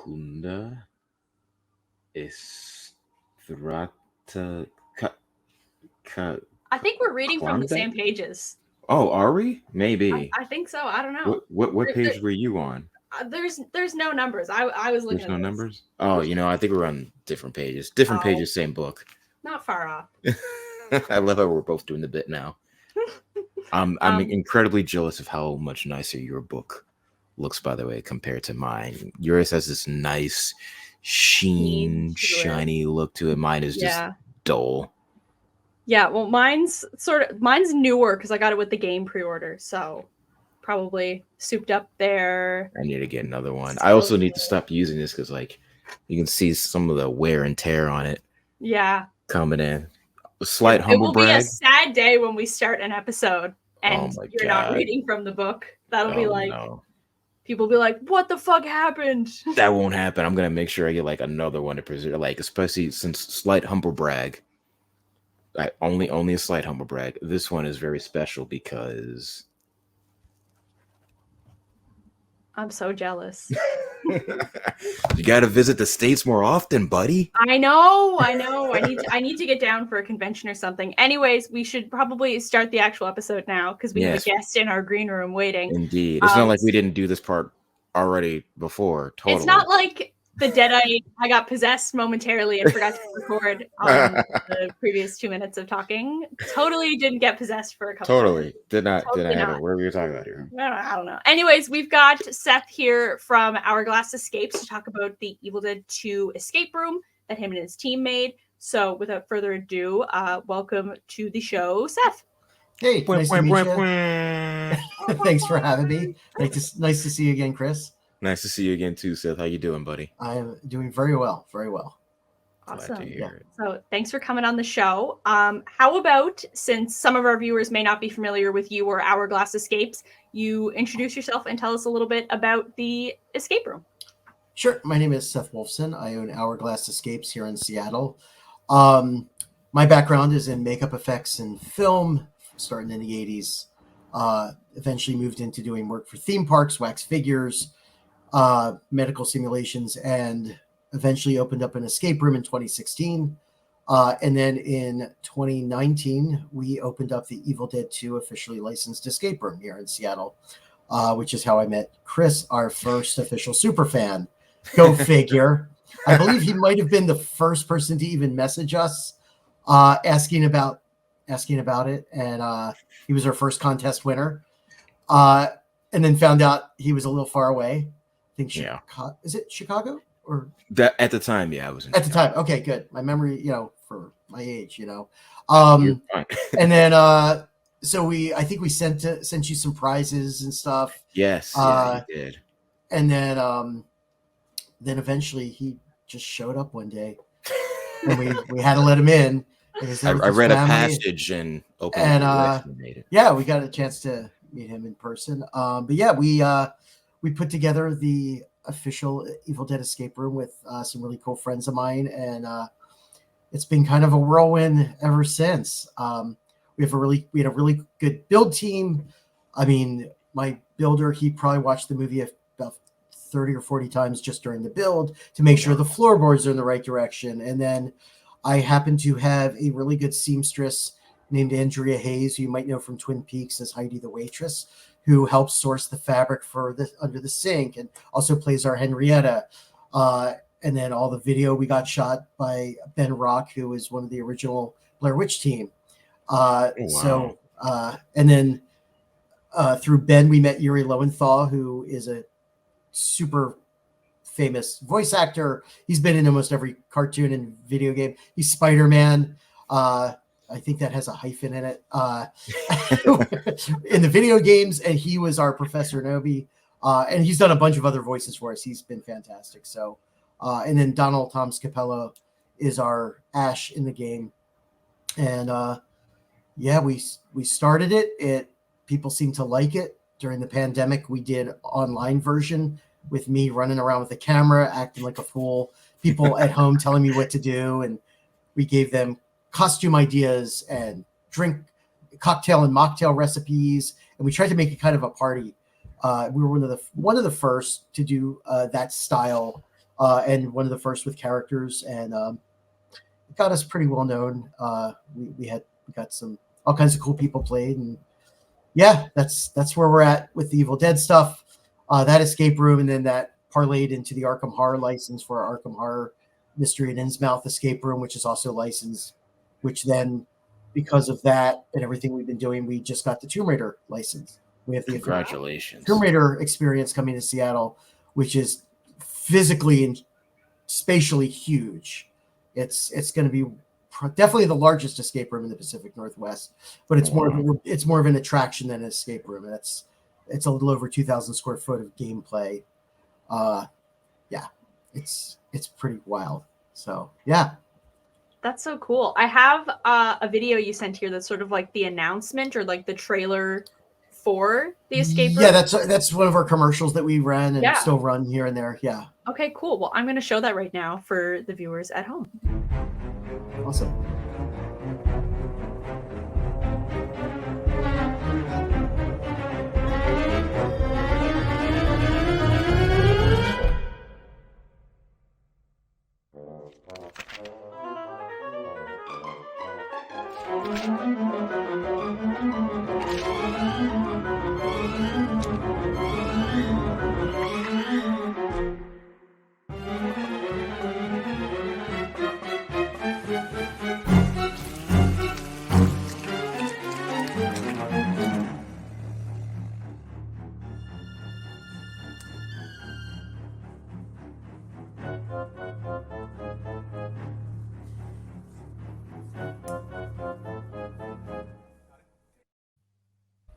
Secunda Estrata Ca, Ca, I think we're reading from the Quanda? same pages. Oh, are we? Maybe. I think so. I don't know. What There, there, page were you on? there's no numbers. I was looking There's at no this. numbers. Oh, I think we're on different pages. Different Oh, pages, same book. not far off. I love how we're both doing the bit now. I'm Um, incredibly jealous of how much nicer your book looks, by the way, compared to mine. Yours has this nice Sheen sheen, to it. shiny look to it. Mine is just Yeah. dull. Yeah, well, mine's newer because I got it with the game pre-order, so probably souped up there. I need to get another one. I Still also need to new. stop using this because, like, you can see some of the wear and tear on it Yeah, coming in. A it, slight it humble will be a brag. sad day when we start an episode Oh and my you're not god. reading from the book. That'll be Oh like no. people will be like, "What the fuck happened?" That won't happen. I'm gonna make sure I get like another one to preserve, like especially since slight humble brag. I only a slight humble brag. This one is very special because I'm so jealous. you got to visit the states more often, buddy. I know. I need to get down for a convention or something. Anyways, we should probably start the actual episode now because we have a Yes, guest in our green room waiting. indeed. It's not like we didn't do this part already before. It's Totally. not like the Deadite. I got possessed momentarily and forgot to record on the previous 2 minutes of talking. Totally didn't get possessed for a couple of Totally. minutes. Did not Totally happen. not. What were you talking about here? I don't know. Anyways, we've got Seth here from Hourglass Escapes to talk about the Evil Dead 2 escape room that him and his team made. So without further ado, welcome to the show, Seth. Hey, nice to meet you. Thanks for having me. Nice to see you again, Kris. Nice to see you again too, Seth. How you doing, buddy? I am doing very well, very well. Awesome. Yeah. So thanks for coming on the show. How about, since some of our viewers may not be familiar with you or Hourglass Escapes, you introduce yourself and tell us a little bit about the escape room. Sure. My name is Seth Wolfson. I own Hourglass Escapes here in Seattle. My background is in makeup effects and film, starting in the 80s. Eventually moved into doing work for theme parks, wax figures, medical simulations, and eventually opened up an escape room in 2016. And then in 2019, we opened up the Evil Dead 2 officially licensed escape room here in Seattle, which is how I met Kris, our first official super fan. Go figure. I believe he might have been the first person to even message us asking about it. And he was our first contest winner. And then found out he was a little far away. I think Chicago. Is it Chicago? Or that at the time, yeah, I was at the time. Okay, good. My memory, for my age, You're fine. And then so I think we sent you some prizes and stuff. Yes, yeah, you did. And then eventually he just showed up one day, and we had to let him in. I read a passage and opened it, and made it. Yeah, we got a chance to meet him in person. But yeah, we put together the official Evil Dead escape room with some really cool friends of mine, and it's been kind of a whirlwind ever since. We had a really good build team. I mean, my builder, he probably watched the movie about 30 or 40 times just during the build to make sure the floorboards are in the right direction. And then I happen to have a really good seamstress named Andrea Hayes, who you might know from Twin Peaks as Heidi the waitress, who helps source the fabric for under the sink and also plays our Henrietta. And then all the video we got shot by Ben Rock, who is one of the original Blair Witch team. So, and then through Ben, we met Yuri Lowenthal, who is a super famous voice actor. He's been in almost every cartoon and video game. He's Spider-Man. I think that has a hyphen in it in the video games. And he was our Professor Nobi. And he's done a bunch of other voices for us. He's been fantastic. So, and then Donald Toms Capello is our Ash in the game. And yeah, we started it. People seem to like it. During the pandemic, we did online version with me running around with a camera, acting like a fool. People at home telling me what to do. And we gave them costume ideas and drink cocktail and mocktail recipes. And we tried to make it kind of a party. We were one of the first to do that style and one of the first with characters, and it got us pretty well known. We got some all kinds of cool people played, and yeah, that's where we're at with the Evil Dead stuff. That escape room, and then that parlayed into the Arkham Horror license for our Arkham Horror Mystery and Innsmouth escape room, which is also licensed. Which then, because of that and everything we've been doing, we just got the Tomb Raider license. We have the Congratulations. Tomb Raider experience coming to Seattle, which is physically and spatially huge. It's going to be definitely the largest escape room in the Pacific Northwest, but it's more of an attraction than an escape room. It's a little over 2,000 square foot of gameplay. Yeah, it's pretty wild. So yeah. That's so cool. I have a video you sent here that's sort of like the announcement or like the trailer for the escape room. Yeah, that's one of our commercials that we ran and still run here and there. Yeah. Okay, cool. Well, I'm going to show that right now for the viewers at home. Awesome.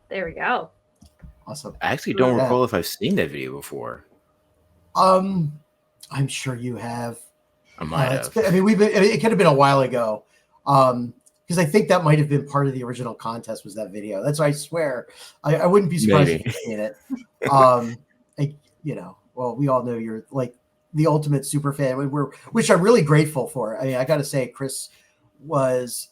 There we go. Awesome. I actually don't recall if I've seen that video before. I'm sure you have. I might have. I mean, it could have been a while ago. Because I think that might have been part of the original contest was that video. That's why I swear. I wouldn't be surprised if you've seen it. Well, we all know you're like the ultimate super fan, which I'm really grateful for. I mean, I got to say, Kris was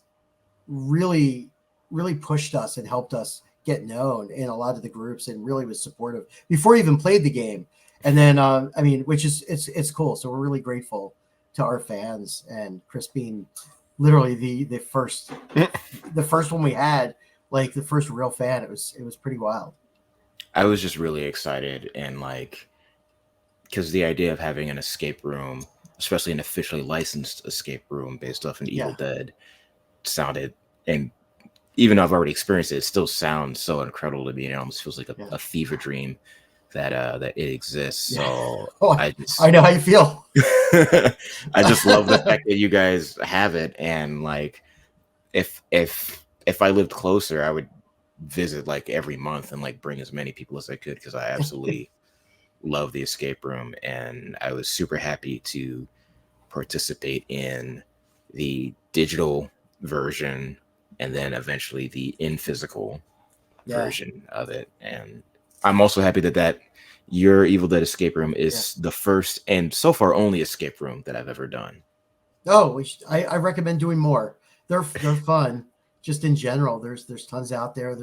really, really pushed us and helped us get known in a lot of the groups and really was supportive before he even played the game. And then, I mean, which is, it's cool. So we're really grateful to our fans and Kris being literally the first one we had, like the first real fan. It was pretty wild. I was just really excited and like, because the idea of having an escape room, especially an officially licensed escape room based off an Evil Dead, sounded, and even though I've already experienced it, it still sounds so incredible to me. It almost feels like a fever dream that it exists. So I know how you feel. I just love the fact that you guys have it, and like if I lived closer, I would visit like every month and like bring as many people as I could, because I absolutely love the escape room, and I was super happy to participate in the digital version and then eventually the in physical version of it. And I'm also happy that your Evil Dead escape room is the first and so far only escape room that I've ever done. Oh, I recommend doing more. They're fun. Just in general, there's tons out there.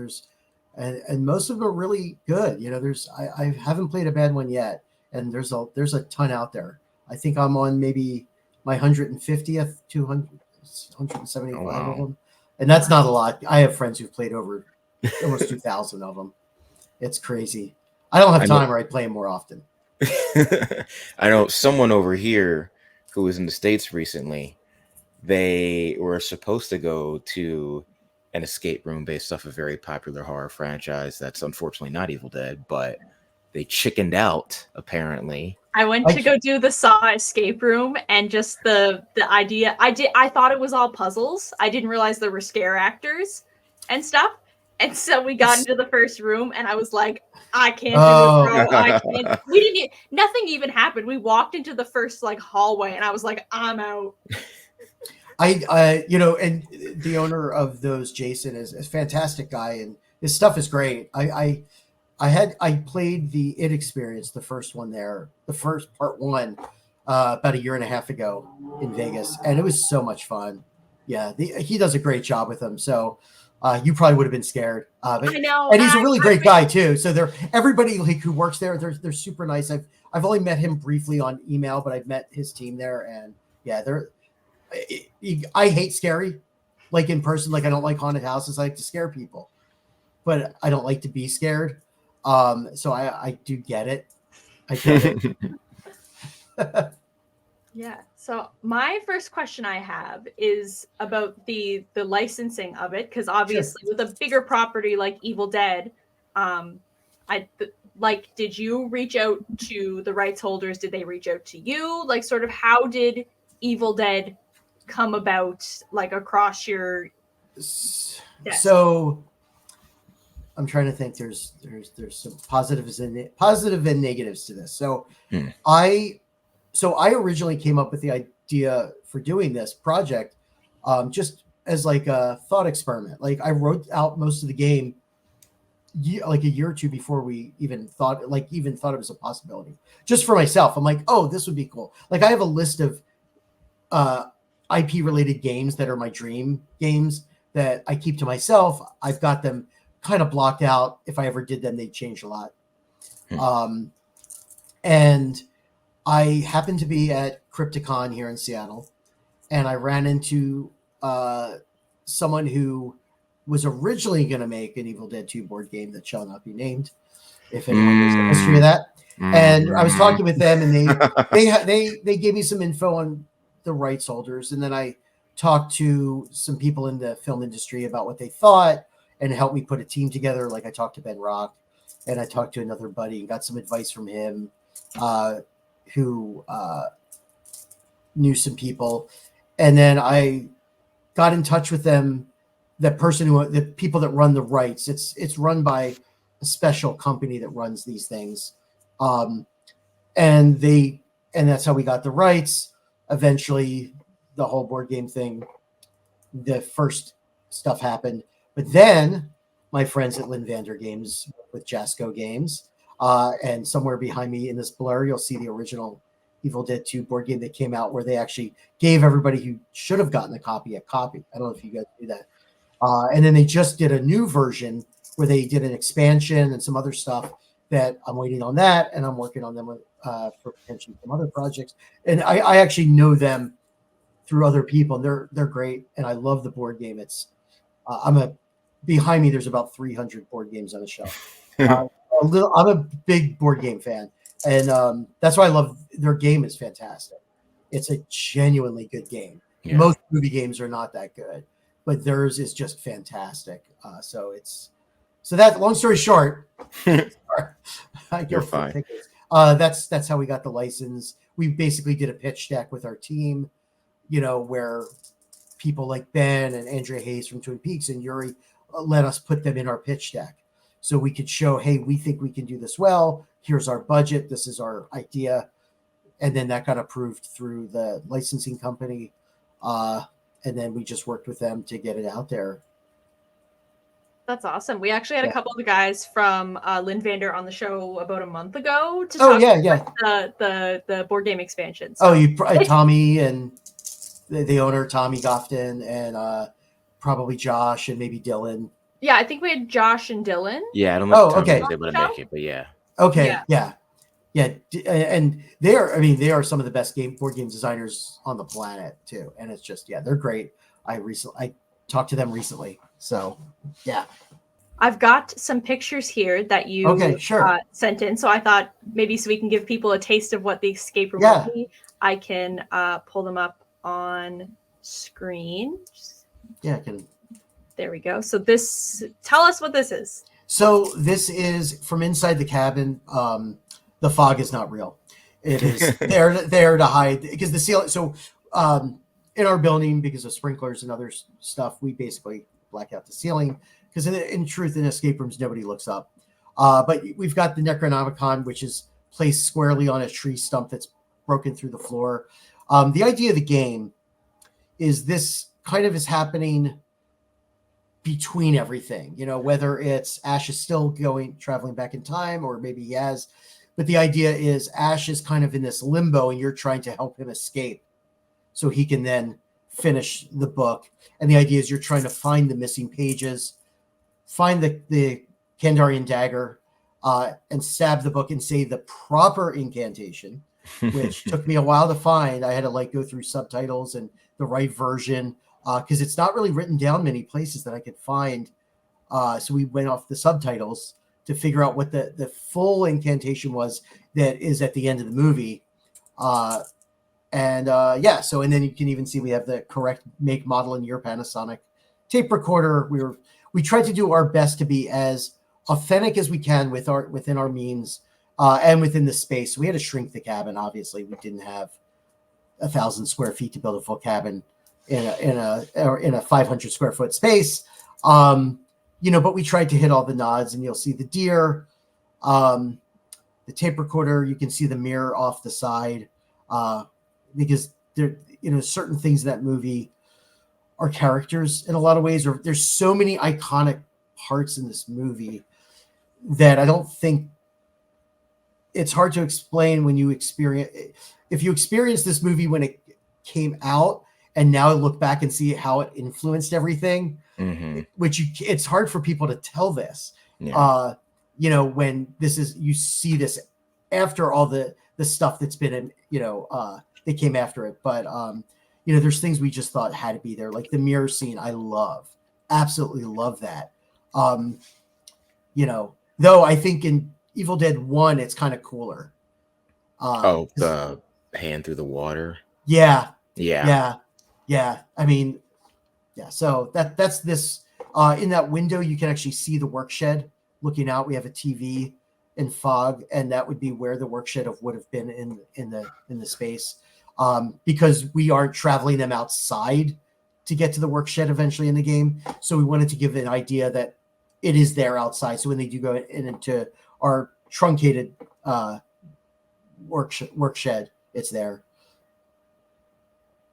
And most of them are really good. You know, I haven't played a bad one yet, and there's a ton out there. I think I'm on maybe my 150th, 175 of them, and that's not a lot. I have friends who've played over almost 2,000 of them. It's crazy. I don't have time, or I play them more often. I know someone over here who was in the States recently. They were supposed to go to an escape room based off a very popular horror franchise that's unfortunately not Evil Dead, but they chickened out apparently. I went to go do the Saw escape room, and just the idea, I thought it was all puzzles. I didn't realize there were scare actors and stuff. And so we got into the first room, and I was like, I can't do this, bro. I can't. Nothing even happened. We walked into the first like hallway, and I was like, I'm out. And the owner of those, Jason, is a fantastic guy, and his stuff is great. I played the It Experience, the first one there, the first part one, about a year and a half ago in Vegas, and it was so much fun. Yeah, he does a great job with them. So You probably would have been scared. But, I know, and he's a really great guy too. So everybody like who works there, they're super nice. I've only met him briefly on email, but I've met his team there, and yeah, I hate scary, like in person. Like I don't like haunted houses. I like to scare people, but I don't like to be scared. So I do get it. I get it. Yeah. So my first question I have is about the licensing of it, because obviously with a bigger property like Evil Dead, did you reach out to the rights holders? Did they reach out to you? Like, sort of, how did Evil Dead come about, like, across your desk? So I'm trying to think. There's some positives and negatives to this. So I originally came up with the idea for doing this project just as like a thought experiment. Like I wrote out most of the game like a year or two before we even thought it was a possibility. Just for myself, I'm like, oh, this would be cool. Like I have a list of IP related games that are my dream games that I keep to myself. I've got them kind of blocked out. If I ever did them, they'd change a lot. And I happened to be at Crypticon here in Seattle, and I ran into someone who was originally going to make an Evil Dead 2 board game that shall not be named, if anyone knows the history of that. And I was talking with them, and they gave me some info on the rights holders, and then I talked to some people in the film industry about what they thought, and it helped me put a team together. Like I talked to Ben Rock, and I talked to another buddy and got some advice from him, who knew some people, and then I got in touch with them. The people that run the rights, it's run by a special company that runs these things, and that's how we got the rights. Eventually, the whole board game thing, the first stuff happened, but then my friends at Lynn Vander Games with Jasco Games, and somewhere behind me in this blur, you'll see the original Evil Dead 2 board game that came out, where they actually gave everybody who should have gotten a copy. I don't know if you guys do that. And then they just did a new version where they did an expansion and some other stuff that I'm waiting on that, and I'm working on them for potentially some other projects. And I actually know them through other people, and they're great, and I love the board game. It's behind me. There's about 300 board games on the shelf. I'm a big board game fan, and that's why I love their game. Is fantastic. It's a genuinely good game. Yeah. Most movie games are not that good, but theirs is just fantastic. So that, long story short, you're fine. That's how we got the license. We basically did a pitch deck with our team, where people like Ben and Andrea Hayes from Twin Peaks and Yuri let us put them in our pitch deck, so we could show, hey, we think we can do this well. Here's our budget. This is our idea. And then that got approved through the licensing company. And then we just worked with them to get it out there. That's awesome. We actually had a couple of the guys from Lynn Vander on the show about a month ago to talk about the board game expansion. So Tommy and the owner, Tommy Gofton, and probably Josh and maybe Dylan. Yeah, I think we had Josh and Dylan. Yeah, I don't know if Tommy was able to make it, but yeah. Okay, yeah. And they are some of the best board game designers on the planet too. And it's just, they're great. I talked to them recently. So, yeah. I've got some pictures here that you sent in. So I thought maybe so we can give people a taste of what the escape room will be. I can pull them up on screen. Yeah, I can. There we go. So tell us what this is. So this is from inside the cabin. The fog is not real. It is there to hide, because the ceiling. So in our building, because of sprinklers and other stuff, we basically black out the ceiling, because in truth, in escape rooms, nobody looks up. But we've got the Necronomicon, which is placed squarely on a tree stump that's broken through the floor. The idea of the game is this kind of is happening between everything, whether it's Ash is still traveling back in time, or maybe he has. But the idea is Ash is kind of in this limbo, and you're trying to help him escape so he can then finish the book. And the idea is you're trying to find the missing pages, find the Kandarian dagger, and stab the book and say the proper incantation, which took me a while to find. I had to like go through subtitles and the right version because it's not really written down many places that I could find. So we went off the subtitles to figure out what the full incantation was that is at the end of the movie. So and then you can even see we have the correct make, model, and year Panasonic tape recorder. We tried to do our best to be as authentic as we can within our means and within the space. So we had to shrink the cabin. Obviously, we didn't have 1,000 square feet to build a full cabin in a 500 square foot space. But we tried to hit all the nods, and you'll see the deer, the tape recorder. You can see the mirror off the side because there, certain things in that movie are characters in a lot of ways. Or there's so many iconic parts in this movie that I don't think it's hard to explain when you experience. If you experience this movie when it came out, and now look back and see how it influenced everything, it's hard for people to tell this. Yeah. When you see this after all the stuff that's been in, that came after it. But, there's things we just thought had to be there. Like the mirror scene, I absolutely love that. Though I think in Evil Dead 1, it's kind of cooler. The hand through the water. Yeah. Yeah. Yeah. I mean, yeah. So that's this. In that window, you can actually see the work shed looking out. We have a TV and fog, and that would be where the work shed would have been in the space. Because we aren't traveling them outside to get to the work shed eventually in the game. So we wanted to give an idea that it is there outside. So when they do go into our truncated work shed, it's there.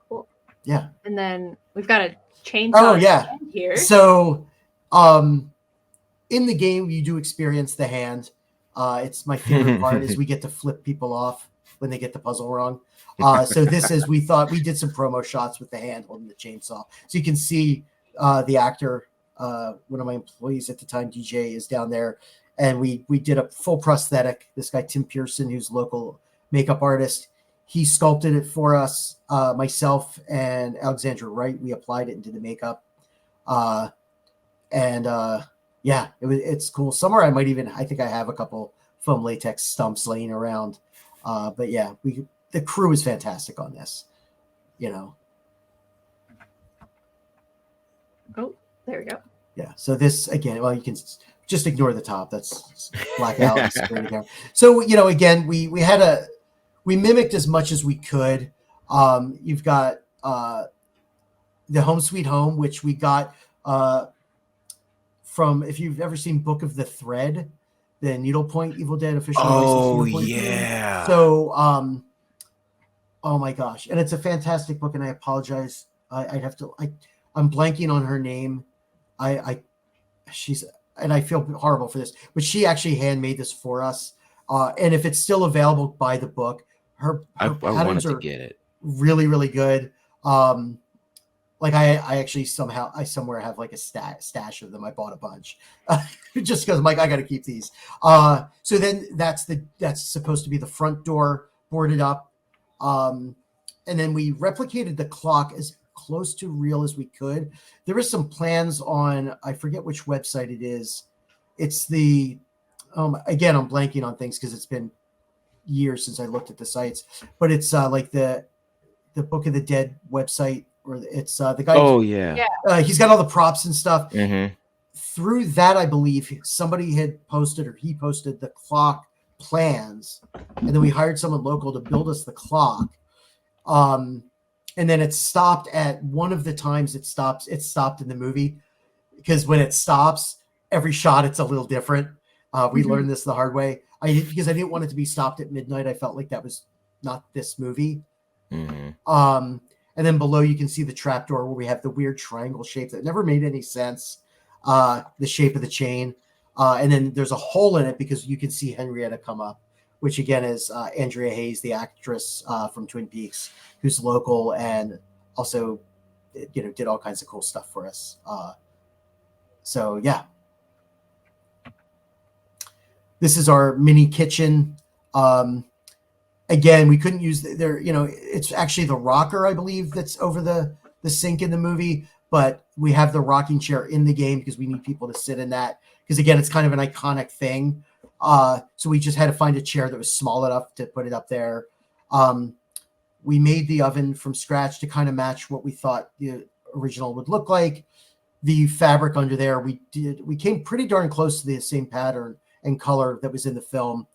Cool. Yeah. And then we've got a chainsaw. Oh yeah. Here. So in the game you do experience the hand. It's my favorite part is we get to flip people off when they get the puzzle wrong. So this is, we thought we did some promo shots with the hand holding the chainsaw. So you can see the actor, one of my employees at the time, DJ, is down there. And we did a full prosthetic. This guy, Tim Pearson, who's local makeup artist, he sculpted it for us. Myself and Alexandra Wright, we applied it into the makeup. It's cool. Somewhere I think I have a couple foam latex stumps laying around. But yeah, the crew is fantastic on this, Oh, there we go. Yeah. So this again, well, you can just ignore the top. That's black out. So, again, we mimicked as much as we could. You've got the Home Sweet Home, which we got from, if you've ever seen Book of the Thread, the Needlepoint Evil Dead official. Oh, yeah. Game. So, oh my gosh. And it's a fantastic book, and I apologize. I'm blanking on her name. I feel horrible for this, but she actually handmade this for us. And if it's still available, buy the book. I wanted to get it. Really, really good. Like I actually somewhere have like a stash of them. I bought a bunch just because I'm like, I got to keep these. So then that's supposed to be the front door boarded up. And then we replicated the clock as close to real as we could. There is some plans on, I forget which website it is. It's the, again, I'm blanking on things because it's been years since I looked at the sites, but it's like the Book of the Dead website, or it's the guy. Oh yeah. He's got all the props and stuff. Mm-hmm. Through that, I believe somebody had posted, or he posted the clock plans, and then we hired someone local to build us the clock. And then it stopped at one of the times it stopped in the movie, because when it stops, every shot it's a little different. We learned this the hard way. Because I didn't want it to be stopped at midnight. I felt like that was not this movie. Mm-hmm. And then below you can see the trapdoor where we have the weird triangle shape that never made any sense. The shape of the chain. And then there's a hole in it because you can see Henrietta come up, which again is Andrea Hayes, the actress from Twin Peaks, who's local and also did all kinds of cool stuff for us. So yeah, this is our mini kitchen. Again, we couldn't use there. It's actually the rocker, I believe, that's over the sink in the movie. But we have the rocking chair in the game because we need people to sit in that. Because again, it's kind of an iconic thing. So we just had to find a chair that was small enough to put it up there. We made the oven from scratch to kind of match what we thought the original would look like. The fabric under there, we came pretty darn close to the same pattern and color that was in the film.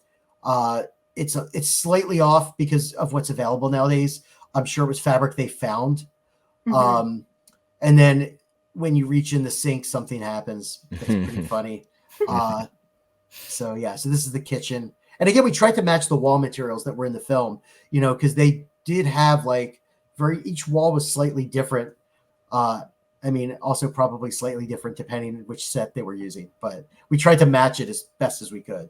It's slightly off because of what's available nowadays. I'm sure it was fabric they found. Mhm. And then when you reach in the sink, something happens. That's pretty funny. So this is the kitchen. And again, we tried to match the wall materials that were in the film, because they did have each wall was slightly different. Also probably slightly different depending which set they were using, but we tried to match it as best as we could.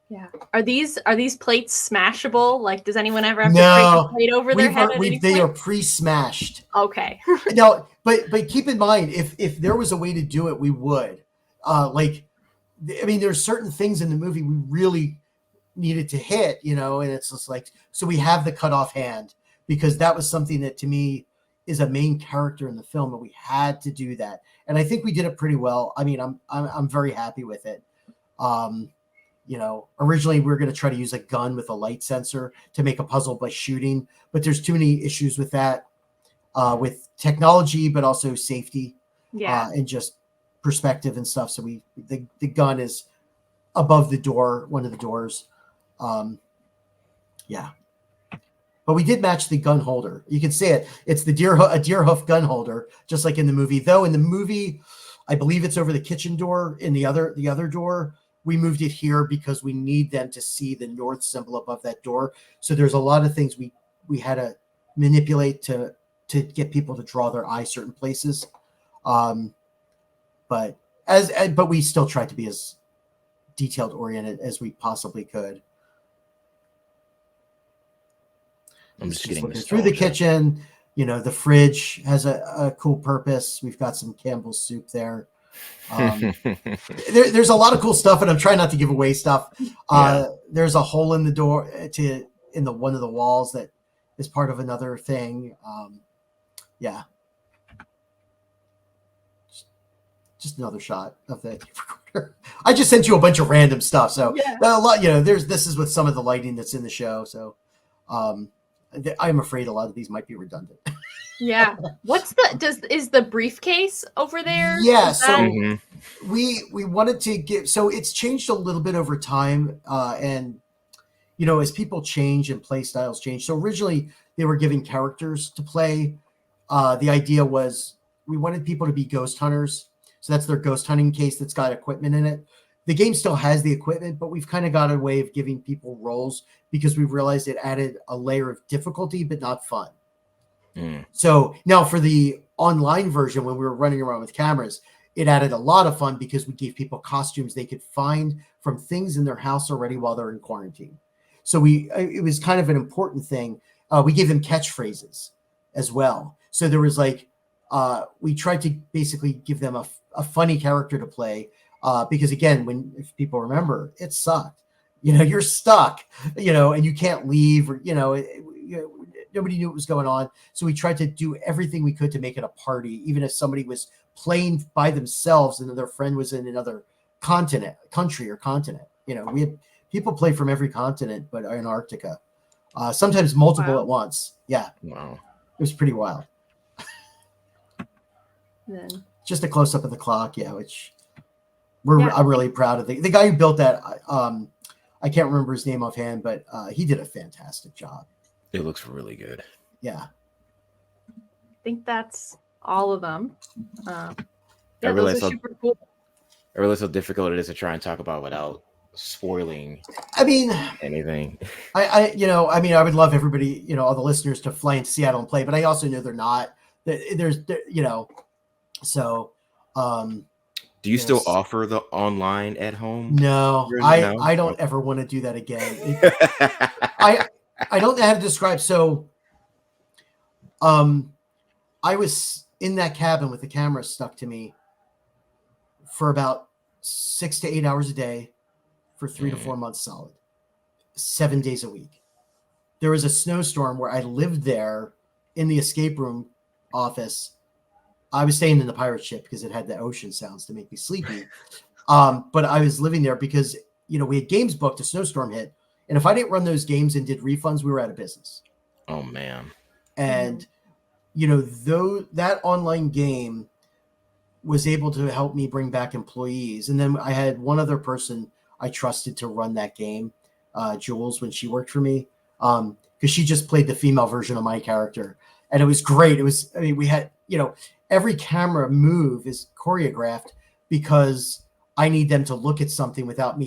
Yeah. Are these plates smashable? Like, does anyone ever have to No, break a plate over their head at any they point? are pre-smashed. Okay. No, but keep in mind, if there was a way to do it, we would. There's certain things in the movie we really needed to hit, and it's just so we have the cut off hand because that was something that to me is a main character in the film, and we had to do that. And I think we did it pretty well. I mean, I'm very happy with it. Originally we were going to try to use a gun with a light sensor to make a puzzle by shooting, but there's too many issues with that, with technology, but also safety, and just perspective and stuff. So the gun is above the door, one of the doors. But we did match the gun holder. You can see it. It's a deer hoof gun holder, just like in the movie. Though in the movie, I believe it's over the kitchen door. In the other door, we moved it here because we need them to see the north symbol above that door. So there's a lot of things we had to manipulate to get people to draw their eye certain places. But we still tried to be as detailed oriented as we possibly could. I'm just getting looking through the kitchen. The fridge has a cool purpose. We've got some Campbell's soup there. There's a lot of cool stuff, and I'm trying not to give away stuff. There's a hole in the door in one of the walls that is part of another thing. Just another shot of the recorder. I just sent you a bunch of random stuff, so a lot. This is with some of the lighting that's in the show. So, I'm afraid a lot of these might be redundant. Yeah. Is the briefcase over there? Yeah. So we wanted to give. So it's changed a little bit over time, and as people change and play styles change. So originally they were giving characters to play. The idea was we wanted people to be ghost hunters. So that's their ghost hunting case that's got equipment in it. The game still has the equipment, but we've kind of got a way of giving people roles because we've realized it added a layer of difficulty, but not fun. So now for the online version, when we were running around with cameras, it added a lot of fun because we gave people costumes they could find from things in their house already while they're in quarantine. So it was kind of an important thing. We gave them catchphrases as well. So there was we tried to basically give them a funny character to play. Because again, if people remember, it sucked. You're stuck, and you can't leave, or nobody knew what was going on. So we tried to do everything we could to make it a party, even if somebody was playing by themselves and their friend was in another country or continent. We had people play from every continent, but Antarctica, sometimes multiple at once. Yeah, wow, it was pretty wild. Then. Just a close up of the clock, which. I'm really proud of the guy who built that. I can't remember his name offhand, but he did a fantastic job. It looks really good. Yeah. I think that's all of them. I realize those are super cool. I realize how difficult it is to try and talk about without spoiling. Anything. I would love everybody, all the listeners to fly into Seattle and play, but I also know they're not. So. Do you still offer the online at home? No, I don't ever want to do that again. I don't know how to describe. So, I was in that cabin with the camera stuck to me for about 6 to 8 hours a day for 3 to 4 months solid, 7 days a week. There was a snowstorm where I lived there in the escape room office. I was staying in the pirate ship because it had the ocean sounds to make me sleepy. But I was living there because, we had games booked, a snowstorm hit. And if I didn't run those games and did refunds, we were out of business. Oh, man. And, though that online game was able to help me bring back employees. And then I had one other person I trusted to run that game, Jules, when she worked for me, because she just played the female version of my character. And it was great. We had, every camera move is choreographed because I need them to look at something without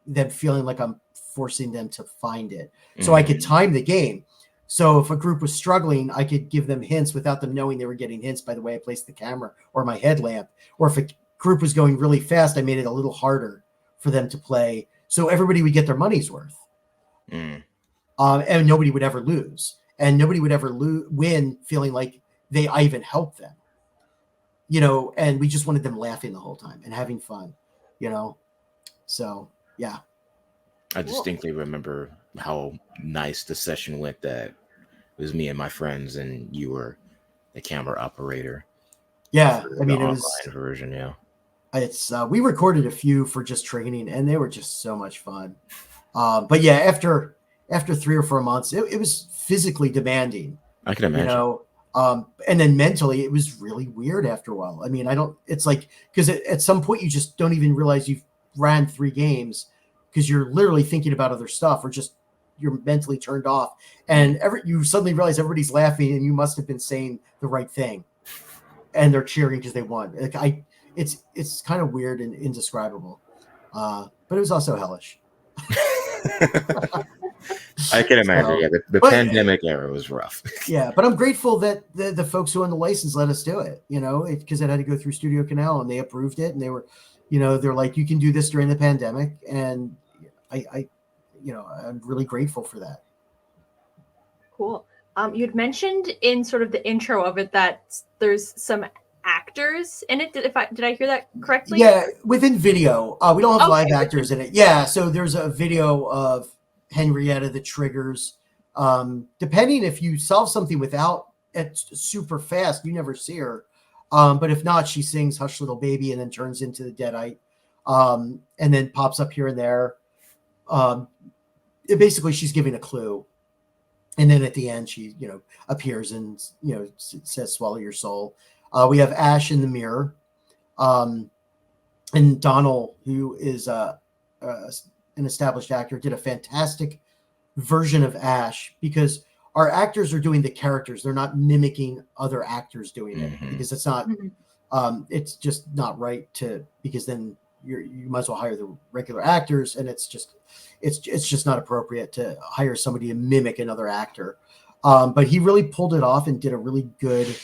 them feeling like I'm forcing them to find it. So I could time the game. So if a group was struggling, I could give them hints without them knowing they were getting hints by the way I placed the camera or my headlamp. Or if a group was going really fast, I made it a little harder for them to play. So everybody would get their money's worth. And nobody would ever lose. And nobody would ever win feeling like I even helped them. And we just wanted them laughing the whole time and having fun, So, yeah. I distinctly remember how nice the session went. That it was me and my friends, and you were the camera operator. Yeah, it was version. Yeah, it's we recorded a few for just training, and they were just so much fun. But yeah, after 3 or 4 months, it was physically demanding. I can imagine. And then mentally, it was really weird after a while. It's like because at some point you just don't even realize you've ran 3 games. Because you're literally thinking about other stuff, or just you're mentally turned off, and you suddenly realize everybody's laughing, and you must have been saying the right thing, and they're cheering because they won. It's kind of weird and indescribable, but it was also hellish. I can imagine. The pandemic era was rough. Yeah, but I'm grateful that the folks who own the license let us do it. Because it had to go through Studio Canal, and they approved it, and they were, they're like, you can do this during the pandemic, and I'm really grateful for that. Cool. You'd mentioned in sort of the intro of it that there's some actors in it. Did I hear that correctly? Yeah, within video. We don't have live actors in it. Yeah, so there's a video of Henrietta that triggers. Depending if you solve something without it super fast, you never see her. But if not, she sings Hush Little Baby and then turns into the Deadite, and then pops up here and there. Basically she's giving a clue, and then at the end she appears and says swallow your soul. We have Ash in the mirror, and Donald, who is an established actor, did a fantastic version of Ash, because our actors are doing the characters, they're not mimicking other actors doing it, because it's not it's just not right because then you might as well hire the regular actors, and it's just not appropriate to hire somebody to mimic another actor. But he really pulled it off and did a really good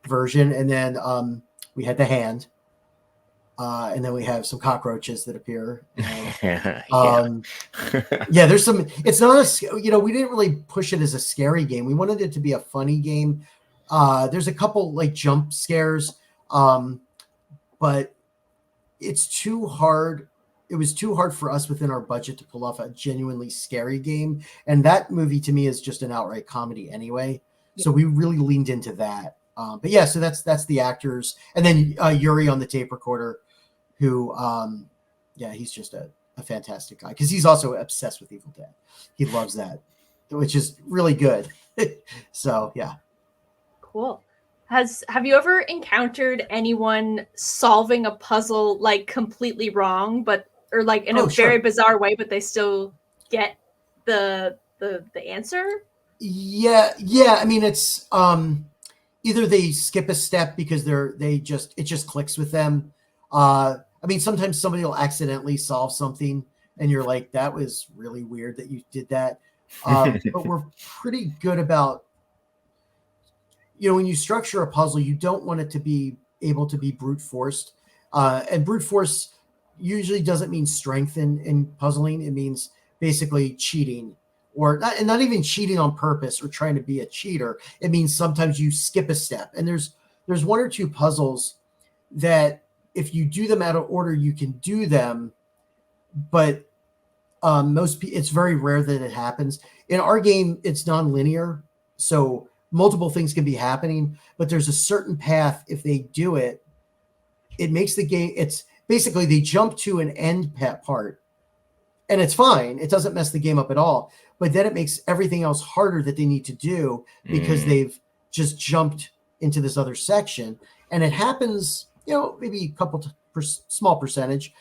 version. And then we had the hand, and then we have some cockroaches that appear. And, there's some. It's not we didn't really push it as a scary game. We wanted it to be a funny game. There's a couple like jump scares, but it's too hard. It was too hard for us within our budget to pull off a genuinely scary game. And that movie to me is just an outright comedy anyway. Yeah. So we really leaned into that. But yeah, so that's the actors. And then Yuri on the tape recorder, who, he's just a fantastic guy, because he's also obsessed with Evil Dead. He loves that, which is really good. So, yeah. Cool. Have you ever encountered anyone solving a puzzle like completely wrong, or like in a very bizarre way, but they still get the answer? Yeah. I mean, it's either they skip a step because it just clicks with them. I mean, sometimes somebody will accidentally solve something, and you're like, that was really weird that you did that. But we're pretty good about, when you structure a puzzle, you don't want it to be able to be brute forced. And brute force usually doesn't mean strength in puzzling. It means basically cheating, or not even cheating on purpose or trying to be a cheater. It means sometimes you skip a step, and there's there's one or two puzzles that if you do them out of order, you can do them, but it's very rare that it happens. In our game, it's non-linear, so multiple things can be happening, but there's a certain path. If they do it, it makes the game, it's basically they jump to an end part, and it's fine. It doesn't mess the game up at all, but then it makes everything else harder that they need to do because they've just jumped into this other section. And it happens, maybe a couple small percentage,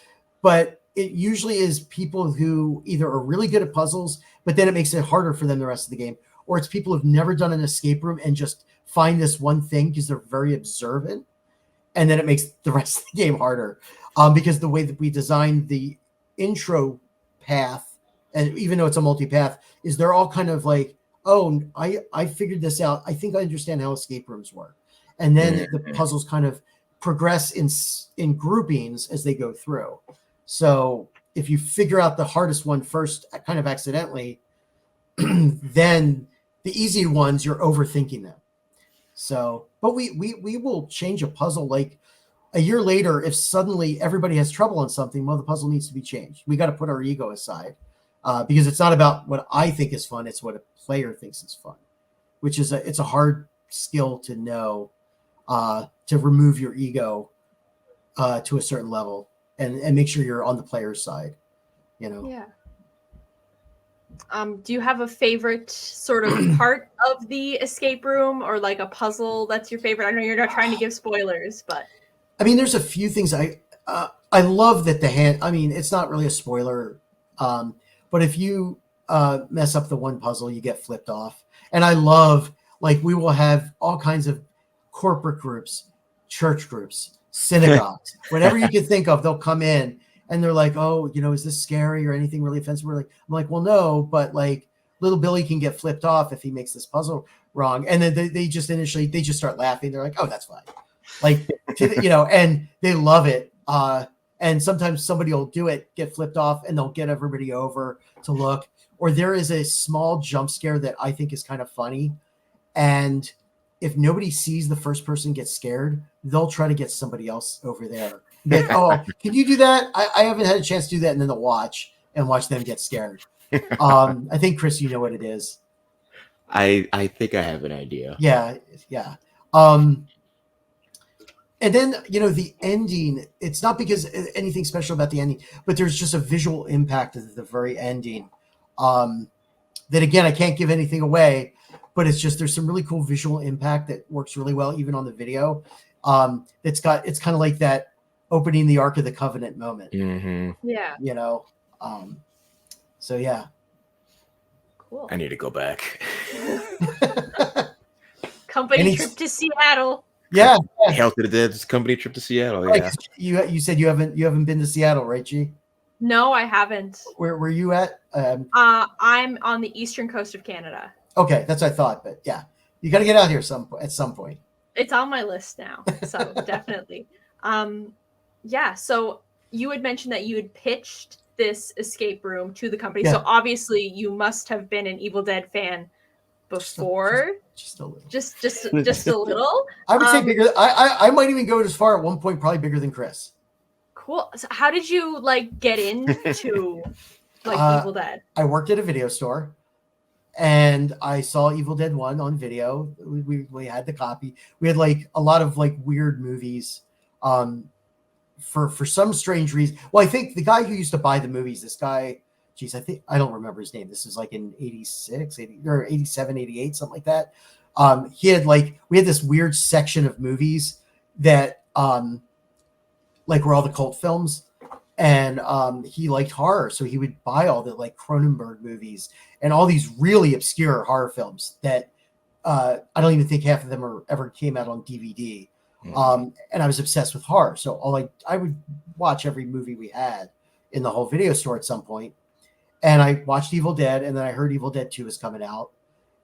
but it usually is people who either are really good at puzzles, but then it makes it harder for them the rest of the game, or it's people who've never done an escape room and just find this one thing because they're very observant, and then it makes the rest of the game harder. Because the way that we designed the intro path, and even though it's a multi-path, is they're all kind of like, oh, I figured this out. I think I understand how escape rooms work. And then the puzzles kind of progress in groupings as they go through. So if you figure out the hardest one first, kind of accidentally, then the easy ones, you're overthinking them. So, but we will change a puzzle like a year later. If suddenly everybody has trouble on something, well, the puzzle needs to be changed. We got to put our ego aside because it's not about what I think is fun. It's what a player thinks is fun, which is it's a hard skill to know, to remove your ego to a certain level and make sure you're on the player's side, Yeah. Do you have a favorite sort of part of the escape room, or like a puzzle that's your favorite? I know you're not trying to give spoilers, but I mean, there's a few things I love that it's not really a spoiler, but if you mess up the one puzzle, you get flipped off. And I love, like, we will have all kinds of corporate groups, church groups, synagogues, whatever you can think of, they'll come in and they're like, oh, is this scary or anything really offensive? I'm like, well, no, but like little Billy can get flipped off if he makes this puzzle wrong. And then they just start laughing. They're like, oh, that's fine. Like, and they love it. And sometimes somebody will do it, get flipped off, and they'll get everybody over to look. Or there is a small jump scare that I think is kind of funny. And if nobody sees the first person get scared, they'll try to get somebody else over there. Like, oh, can you do that? I haven't had a chance to do that. And then they'll watch them get scared. I think, Kris, you know what it is. I think I have an idea. Yeah. And then, the ending, it's not because anything special about the ending, but there's just a visual impact at the very ending. That, again, I can't give anything away, but it's just, there's some really cool visual impact that works really well, even on the video. It's kind of like that opening the Ark of the Covenant moment. Mm-hmm. Yeah. So, yeah. Cool. I need to go back. Company trip to Seattle. Yeah. Hail to the Dead's company trip to Seattle. Right, Yeah. you said you haven't been to Seattle, right, G? No, I haven't. Where were you at? I'm on the eastern coast of Canada. Okay, that's what I thought, but yeah, you got to get out here at some point. It's on my list now, so definitely. Yeah. So you had mentioned that you had pitched this escape room to the company. Yeah. So obviously, you must have been an Evil Dead fan before. Just a little. Just a little. I would say bigger. I might even go as far at one point, probably bigger than Kris. Cool. So how did you get into Evil Dead? I worked at a video store, and I saw Evil Dead 1 on video. We had the copy. We had a lot of weird movies. For some strange reason. Well, I think the guy who used to buy the movies, this guy, I don't remember his name. This is in 86, 80, or 87, 88, something like that. He had we had this weird section of movies that were all the cult films, and he liked horror, so he would buy all the Cronenberg movies and all these really obscure horror films that I don't even think half of them ever came out on DVD. And I was obsessed with horror, so I would watch every movie we had in the whole video store at some point. And I watched Evil Dead, and then I heard Evil Dead 2 was coming out,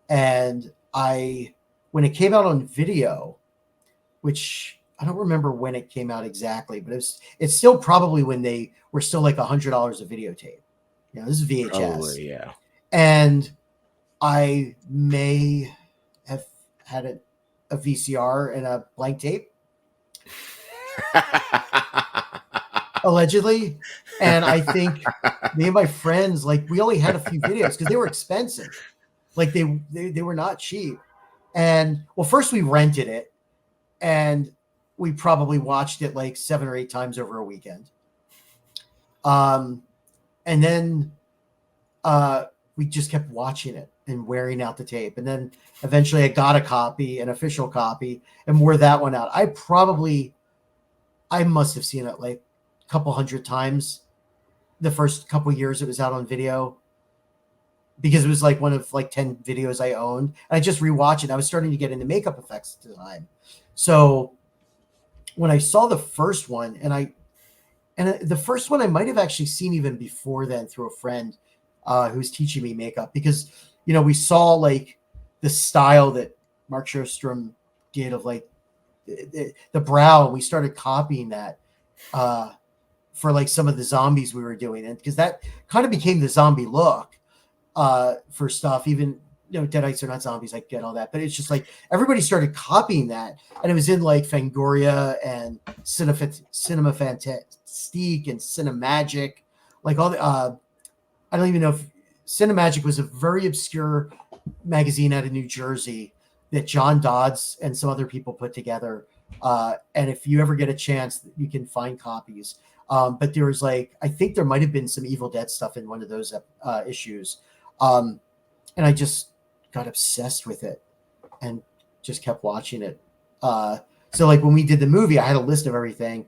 and when it came out on video, which I don't remember when it came out exactly, but it's still probably when they were still $100 a videotape. This is VHS. Probably, yeah. And I may have had a VCR and a blank tape, allegedly. And I think me and my friends, like, we only had a few videos because they were expensive. Like they were not cheap. And well, first we rented it, and we probably watched it like 7 or 8 times over a weekend. And then we just kept watching it and wearing out the tape. And then eventually I got a copy, an official copy, and wore that one out. I must have seen it like a couple hundred times the first couple years it was out on video, because it was like one of like 10 videos I owned. And I just rewatched it. I was starting to get into makeup effects at the time. So when I saw the first one, and the first one I might have actually seen even before then through a friend who was teaching me makeup, because, you know, we saw like the style that Mark Sjöström did of like the brow. We started copying that for like some of the zombies we were doing. And because that kind of became the zombie look for stuff. Even, you know, Deadites are not zombies. I get all that, but it's just like everybody started copying that, and it was in like Fangoria and Cinema Fantastique and Cinemagic, like all the. I don't even know if Cinemagic was a very obscure magazine out of New Jersey that John Dodds and some other people put together. And if you ever get a chance, you can find copies. But there was like, I think there might have been some Evil Dead stuff in one of those issues. And I just got obsessed with it and just kept watching it. So like when we did the movie, I had a list of everything.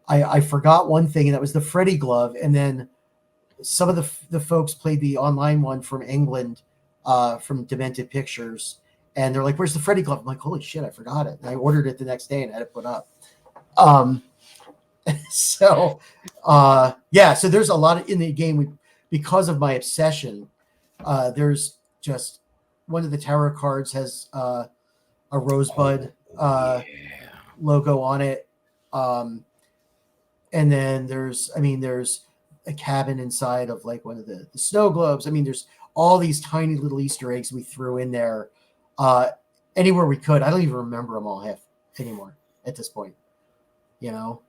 I forgot one thing, and that was the Freddy glove. And then some of the folks played the online one from England, from Demented Pictures. And they're like, "Where's the Freddy glove?" I'm like, "Holy shit, I forgot it." And I ordered it the next day and had it put up. So there's a lot in the game. Because of my obsession, there's just one of the tarot cards has a rosebud logo on it. And then there's a cabin inside of like one of the snow globes. I mean, there's all these tiny little Easter eggs we threw in there anywhere we could. I don't even remember them all anymore at this point. You know,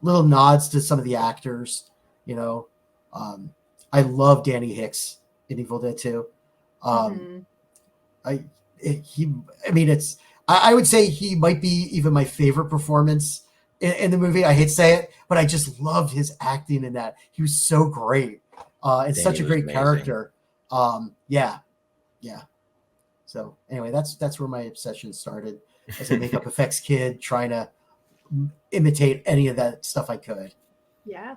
little nods to some of the actors. You know, I love Danny Hicks in Evil Dead 2. I would say he might be even my favorite performance in the movie. I hate to say it, but I just loved his acting in that. He was so great. And such a great character. Yeah. So anyway, that's where my obsession started as a makeup effects kid, trying to imitate any of that stuff I could. Yeah.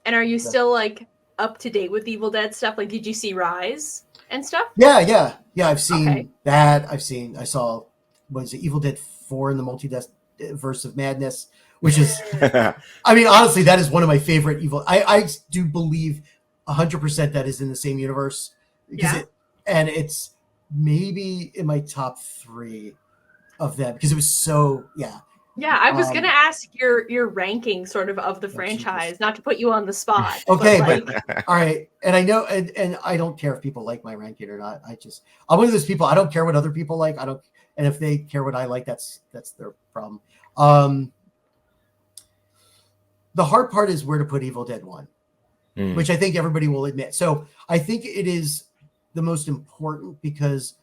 And are you still like up to date with Evil Dead stuff? Like, did you see Rise and stuff? Yeah. I've seen that. I saw, what is it, Evil Dead 4 in the Multiverse of Madness, which is, I mean, honestly, that is one of my favorite evil. I do believe 100% that is in the same universe. And it's maybe in my top 3 of them because it was so, Yeah, I was gonna ask your ranking sort of the franchise, not to put you on the spot. Okay, but all right. And I know, and I don't care if people like my ranking or not. I'm one of those people. I don't care what other people like. And if they care what I like, that's their problem. The hard part is where to put Evil Dead 1, which I think everybody will admit. So I think it is the most important because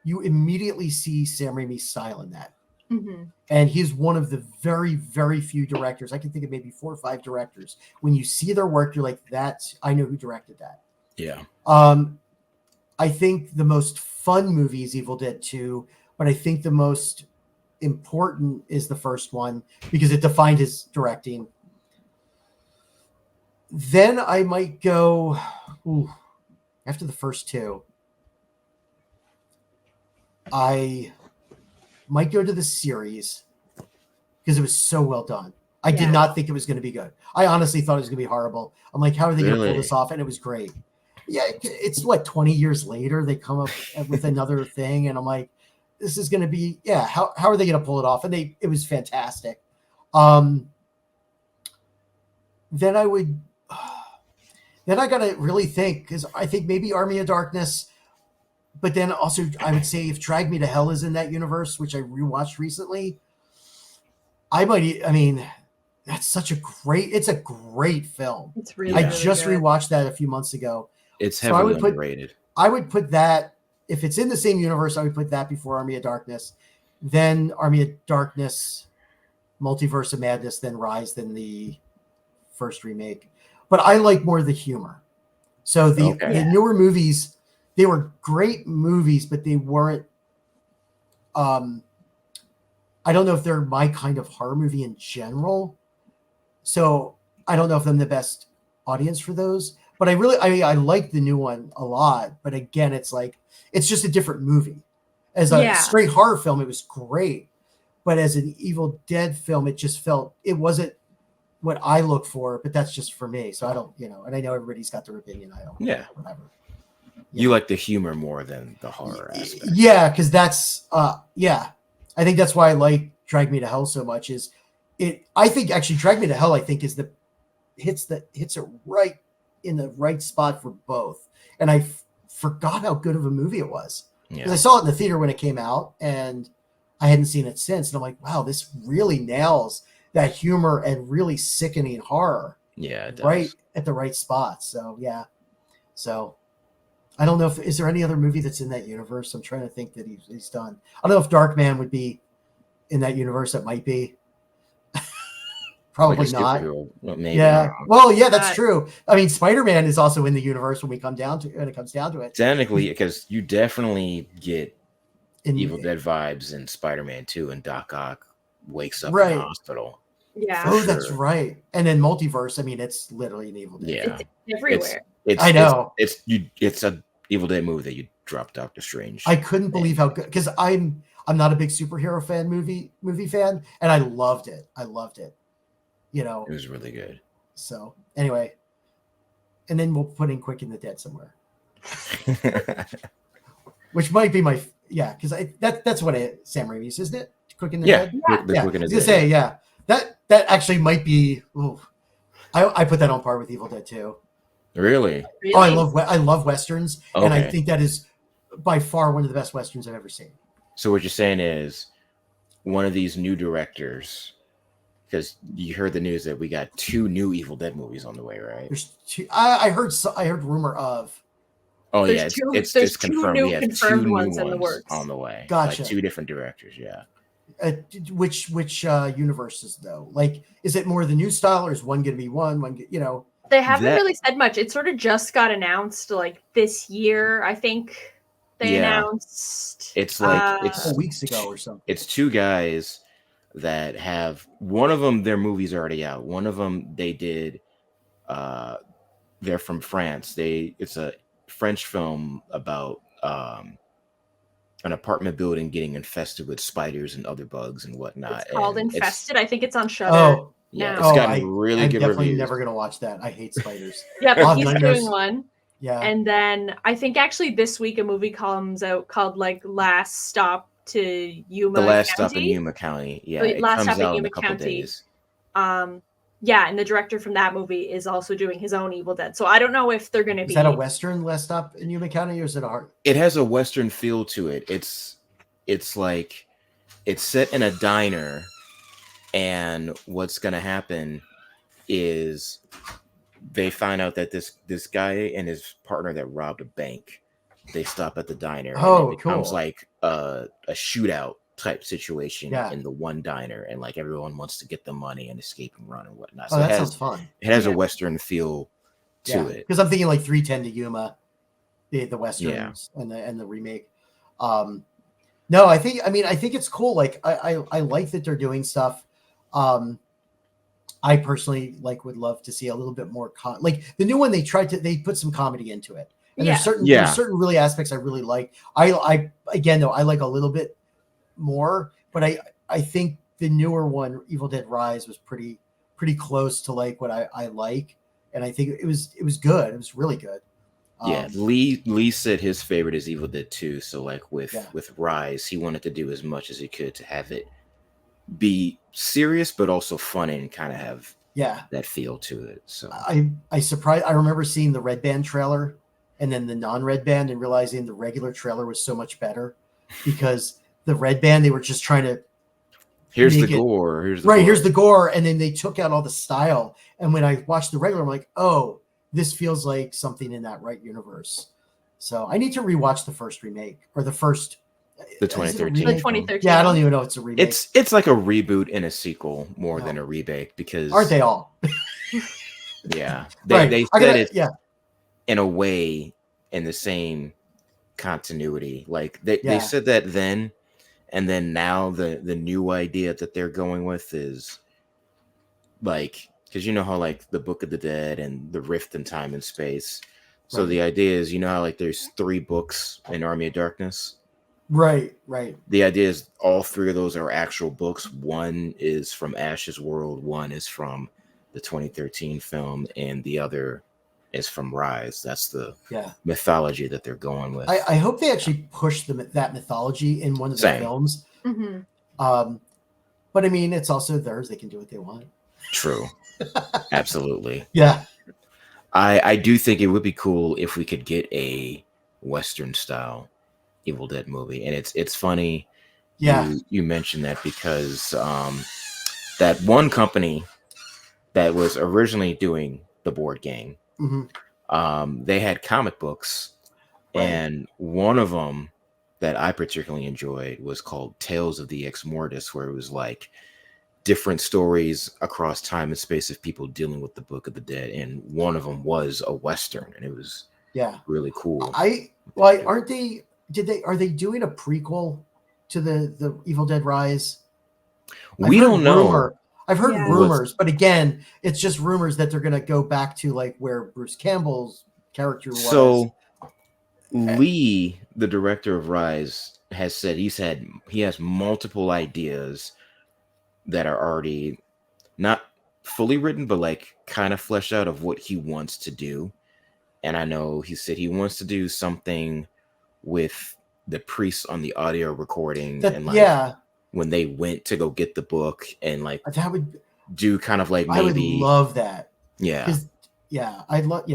you immediately see Sam Raimi's style in that. Mm-hmm. And he's one of the very, very few directors. I can think of maybe 4 or 5 directors. When you see their work, you're like, I know who directed that. Yeah. I think the most fun movie is Evil Dead 2, but I think the most important is the first one because it defined his directing. Then I might go after the first 2. I might go to the series because it was so well done. I did not think it was going to be good. I honestly thought it was going to be horrible. I'm like, how are they going to pull this off? And it was great. Yeah, it's like 20 years later they come up with another thing, and I'm like, this is going to be how are they going to pull it off? And it was fantastic. Then I got to really think, because I think maybe Army of Darkness, but then also I would say if Drag Me to Hell is in that universe, which I rewatched recently, I mean, it's a great film. It's really, I really just good. rewatched that a few months ago. It's So heavily underrated. I would put that, if it's in the same universe, I would put that before Army of Darkness, then Army of Darkness, Multiverse of Madness, then Rise, then the first remake. But I like more the humor. So the newer movies, they were great movies, but they weren't. I don't know if they're my kind of horror movie in general. So I don't know if I'm the best audience for those. But I like the new one a lot. But again, it's just a different movie. As a straight horror film, it was great. But as an Evil Dead film, it wasn't what I look for, but that's just for me. So I don't, and I know everybody's got their opinion. I don't, whatever. You like the humor more than the horror aspect. Yeah, because that's, I think that's why I like Drag Me to Hell so much. I think actually Drag Me to Hell, I think hits it right in the right spot for both. And I forgot how good of a movie it was. Because I saw it in the theater when it came out, and I hadn't seen it since. And I'm like, wow, this really nails that humor and really sickening horror. Yeah, it does. Right at the right spot. So yeah. So I don't know is there any other movie that's in that universe? I'm trying to think that he's done. I don't know if Darkman would be in that universe. That might be. Probably not. Well, maybe. Yeah. Well, yeah, that's true. I mean, Spider-Man is also in the universe when it comes down to it. Technically, because you definitely get Evil Dead vibes in Spider-Man 2, and Doc Ock wakes up in the hospital. Yeah. Oh, that's right. And then Multiverse, I mean, it's literally an Evil Dead. Yeah. It's everywhere. I know. It's a Evil Dead movie that you drop Doctor Strange. I couldn't believe how good, because I'm not a big superhero movie fan, and I loved it. It was really good. So anyway, and then we'll put in Quick and the Dead somewhere, which might be because that's what Sam Raimi's, isn't it? Quick and the Dead. Yeah. I was gonna say that actually might be. I put that on par with Evil Dead 2. Really? Oh, I love westerns, and I think that is by far one of the best westerns I've ever seen. So what you're saying is one of these new directors. Because you heard the news that we got 2 new Evil Dead movies on the way, right? There's 2. I heard rumor of. Oh yeah, it's confirmed. We have 2 new ones in the works on the way. Gotcha. 2 different directors, yeah. Which universes though? Like, is it more the new style, or is one going to be one? They haven't really said much. It sort of just got announced this year. I think they announced. It's a couple weeks ago or something. It's 2 guys that have, one of them, their movie's already out. One of them they did, they're from France. It's a French film about an apartment building getting infested with spiders and other bugs and whatnot. It's called Infested. I think it's on Shudder. Oh, yeah, it's gotten really good reviews. I'm definitely never gonna watch that. I hate spiders. Yeah, but he's doing one. Yeah, and then I think actually this week a movie comes out called Last Stop to Yuma The Last County. Stop in Yuma County. Yeah, it Last comes Stop out in Yuma a couple County. Days. And the director from that movie is also doing his own Evil Dead. So I don't know if they're going to be. Is that a Western Last Stop in Yuma County, or is it art? It has a Western feel to it. It's set in a diner, and what's going to happen is they find out that this guy and his partner that robbed a bank, they stop at the diner. Oh, and it becomes cool. like a shootout type situation in the one diner, and everyone wants to get the money and escape and run and whatnot. So that sounds fun. It has a Western feel to it. Because I'm thinking 310 to Yuma, the Westerns and the remake. No, I think it's cool. I like that they're doing stuff. I personally would love to see a little bit more the new one. They put some comedy into it, and there's certain really aspects I really like. I like a little bit more, but I think the newer one, Evil Dead Rise, was pretty close to what I like, and I think it was good. It was really good. Lee said his favorite is Evil Dead 2. So with Rise, he wanted to do as much as he could to have it be serious but also funny and kind of have that feel to it. So I remember seeing the Red Band trailer, and then the non-red band, and realizing the regular trailer was so much better because the red band, they were just trying to Here's the make it- gore. Here's the right, gore. here's the gore, and then they took out all the style. And when I watched the regular, I'm like, oh, this feels like something in that right universe. So I need to rewatch the first remake or the first. The is it a 2013. remake? The 2013. Yeah, I don't even know if it's a remake. It's like a reboot and a sequel more No. than a remake because Aren't they all? Yeah, Right. they I said gotta- it yeah, in a way in the same continuity. Like they Yeah. said that then, and then now the new idea that they're going with is like, because you know how like the Book of the Dead and the Rift in Time and Space. So Right. the idea is, you know how like there's 3 books in Army of Darkness. right. The idea is all 3 of those are actual books. One is from Ash's World, one is from the 2013 film, and the other is from Rise. That's the Yeah. mythology that they're going with. I hope they actually push that mythology in one of the Same. films. Mhm. But I mean, it's also theirs. They can do what they want. True. Absolutely. Yeah. I do think it would be cool if we could get a Western style Evil Dead movie. And it's funny Yeah. you mentioned that because that one company that was originally doing the board game, Mhm. they had comic books, Right. and one of them that I particularly enjoyed was called Tales of the Ex Mortis, where it was like different stories across time and space of people dealing with the Book of the Dead, and one of them was a Western, and it was Yeah. really cool. Aren't they? Are they doing a prequel to the Evil Dead Rise? We don't know. I've heard Yeah. rumors, but again, it's just rumors that they're going to go back to like where Bruce Campbell's character was. So Lee, the director of Rise, has said he has multiple ideas that are already not fully written, but like kind of fleshed out of what he wants to do. And I know he said he wants to do something with the priests on the audio recording, and like when they went to go get the book, and like that would do kind of like maybe I would love that. Yeah. Yeah, I'd love,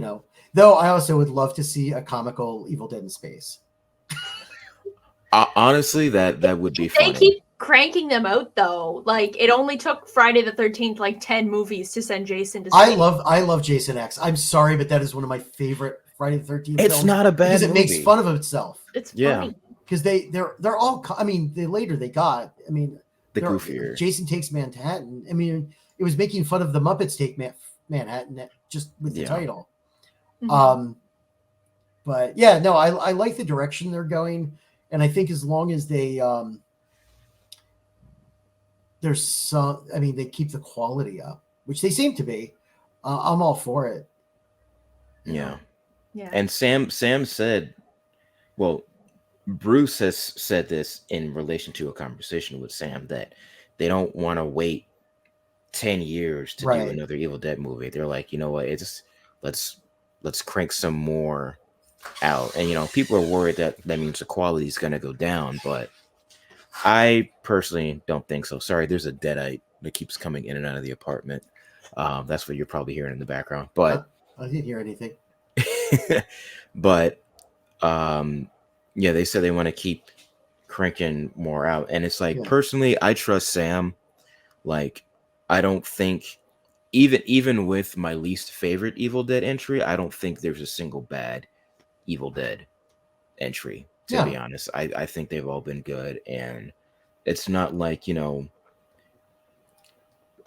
though I also would love to see a comical Evil Dead in space. Honestly, that would be funny. They keep cranking them out though. Like it only took Friday the 13th like 10 movies to send Jason to space. I love Jason X. I'm sorry, but that is one of my favorite Friday the 13th It's films. not a bad because it movie. makes fun of itself. It's funny. Because they're all, I mean, the later they got, I mean, the goofier. Jason Takes Manhattan. I mean, it was making fun of the Muppets Take Manhattan just with the title. Mhm. But yeah, no, I like the direction they're going, and I think as long as they there's some, I mean, they keep the quality up, which they seem to be. I'm all for it. Yeah. Yeah. And Sam said, well, Bruce has said this in relation to a conversation with Sam, that they don't want to wait 10 years to do another Evil Dead movie. They're like, you know what, it's let's crank some more out. And people are worried that means the quality is going to go down, but I personally don't think so. Sorry, there's a Deadite that keeps coming in and out of the apartment. That's what you're probably hearing in the background. But I didn't hear anything. But yeah, they said they want to keep cranking more out, and it's like, personally, I trust Sam. Like, I don't think even with my least favorite Evil Dead entry, I don't think there's a single bad Evil Dead entry, to be honest. I think they've all been good, and it's not like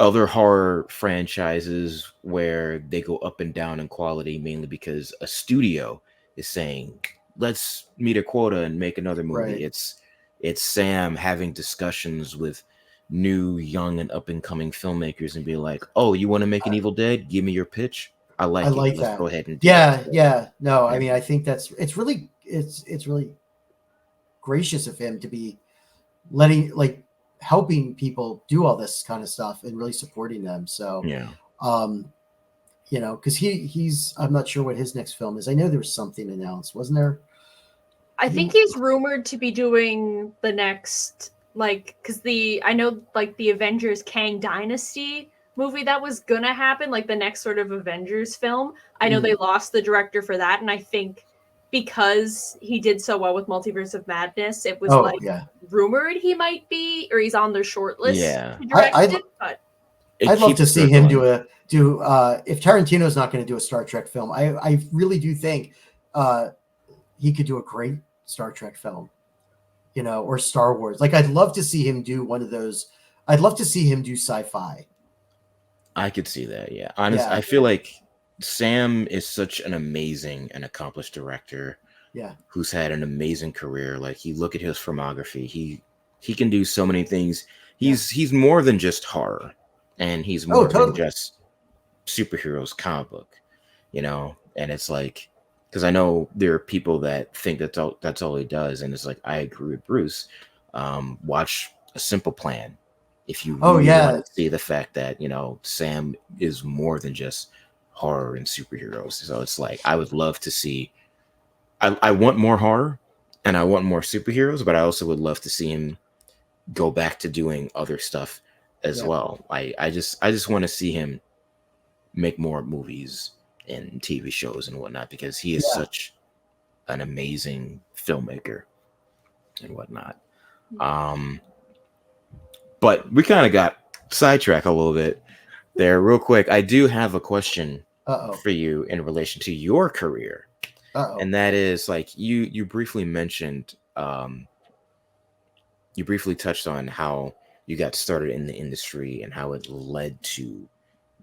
other horror franchises where they go up and down in quality mainly because a studio is saying, let's meet a quota and make another movie. It's Sam having discussions with new, young, and up and coming filmmakers and be like, oh, you want to make an Evil Dead? Give me your pitch. I like it. Let's that. go ahead and do it. Yeah. No, I mean, I think it's really gracious of him to be helping people do all this kind of stuff and really supporting them. So because he's I'm not sure what his next film is. I know there was something announced, wasn't there? I think he's rumored to be doing the next, because I know the Avengers Kang Dynasty movie that was gonna happen, like the next sort of Avengers film. I know they lost the director for that, and I think because he did so well with Multiverse of Madness, it was rumored he might be, or he's on their short list to direct it. But I'd love to see him do if Tarantino's not going to do a Star Trek film, I really do think he could do a great Star Trek film, or Star Wars. Like, I'd love to see him do one of those. I'd love to see him do sci-fi. I could see that. Yeah. Honestly, I feel like Sam is such an amazing and accomplished director. Yeah. Who's had an amazing career. Like, you look at his filmography, he can do so many things. He's more than just horror, and he's more than just superheroes comic book, and it's like, because I know there are people that think that's all he does, and it's like, I agree with Bruce. Watch A Simple Plan if you really want to see the fact that Sam is more than just horror and superheroes. So it's like, I would love to see. I want more horror and I want more superheroes, but I also would love to see him go back to doing other stuff as well. I just want to see him make more movies and TV shows and whatnot, because he is such an amazing filmmaker and whatnot. But we kind of got sidetracked a little bit there. Real quick, I do have a question for you in relation to your career. And that is, like, you briefly mentioned, you briefly touched on how you got started in the industry and how it led to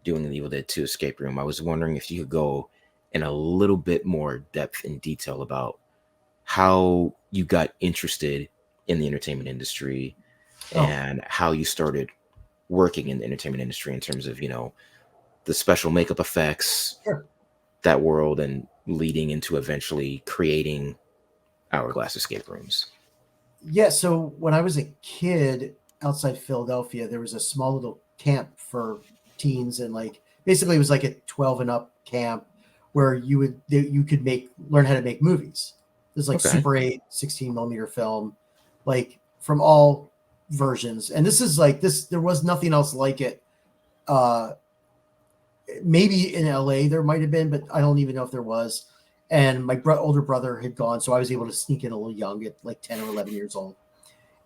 doing the Evil Dead 2 Escape Room. I was wondering if you could go in a little bit more depth and detail about how you got interested in the entertainment industry and how you started working in the entertainment industry in terms of, the special makeup effects, that world, and leading into eventually creating Hourglass Escape Rooms. Yeah, so when I was a kid outside Philadelphia, there was a small little camp for teens, and basically it was like a 12 and up camp where you could learn how to make movies. There's Super 8, 16 millimeter film, from all versions. And this is there was nothing else like it. Maybe in LA there might have been, but I don't even know if there was. And my older brother had gone, so I was able to sneak in a little young at 10 or 11 years old.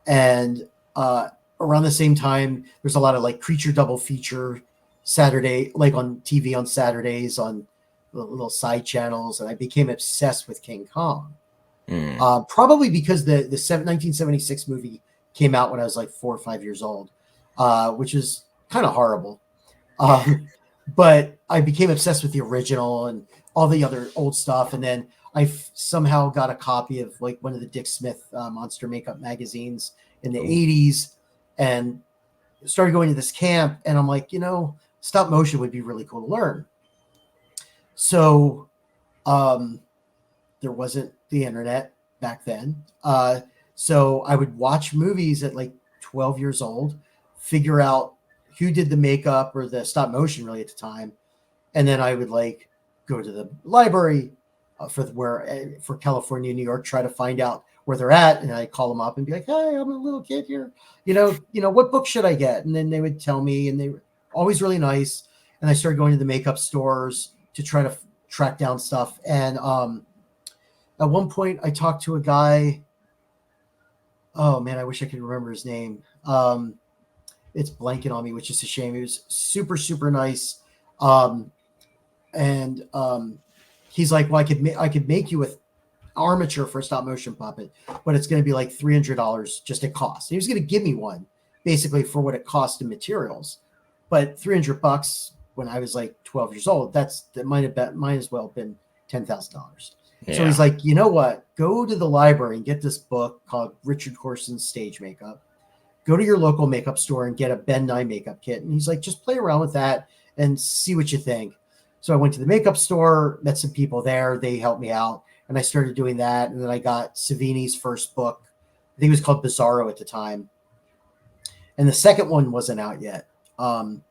And around the same time, there's a lot of creature double feature Saturday, on TV on Saturdays on little side channels, and I became obsessed with King Kong. Probably because the 1976 movie came out when I was 4 or 5 years old, which is kind of horrible. But I became obsessed with the original and all the other old stuff. And then I somehow got a copy of one of the Dick Smith monster makeup magazines in the 80s and started going to this camp. And I'm like, stop motion would be really cool to learn. So there wasn't the internet back then. So I would watch movies at 12 years old, figure out who did the makeup or the stop motion really at the time. And then I would go to the library for California, New York, try to find out where they're at. And I call them up and be like, hey, I'm a little kid here. What book should I get? And then they would tell me, and they were always really nice. And I started going to the makeup stores to try to track down stuff. And at one point I talked to a guy. Oh man, I wish I could remember his name. It's blanking on me, which is a shame. He was super, super nice. He's like, well, I could make you with armature for a stop motion puppet, but it's going to be $300 just a cost. And he was going to give me one basically for what it cost in materials, but $300 when I was 12 years old, that might as well have been $10,000. Yeah. So he's like, you know what? Go to the library and get this book called Richard Corson's Stage Makeup. Go to your local makeup store and get a Ben Nye makeup kit. And he's like, just play around with that and see what you think. So I went to the makeup store, met some people there. They helped me out. And I started doing that. And then I got Savini's first book. I think it was called Bizarro at the time. And the second one wasn't out yet. And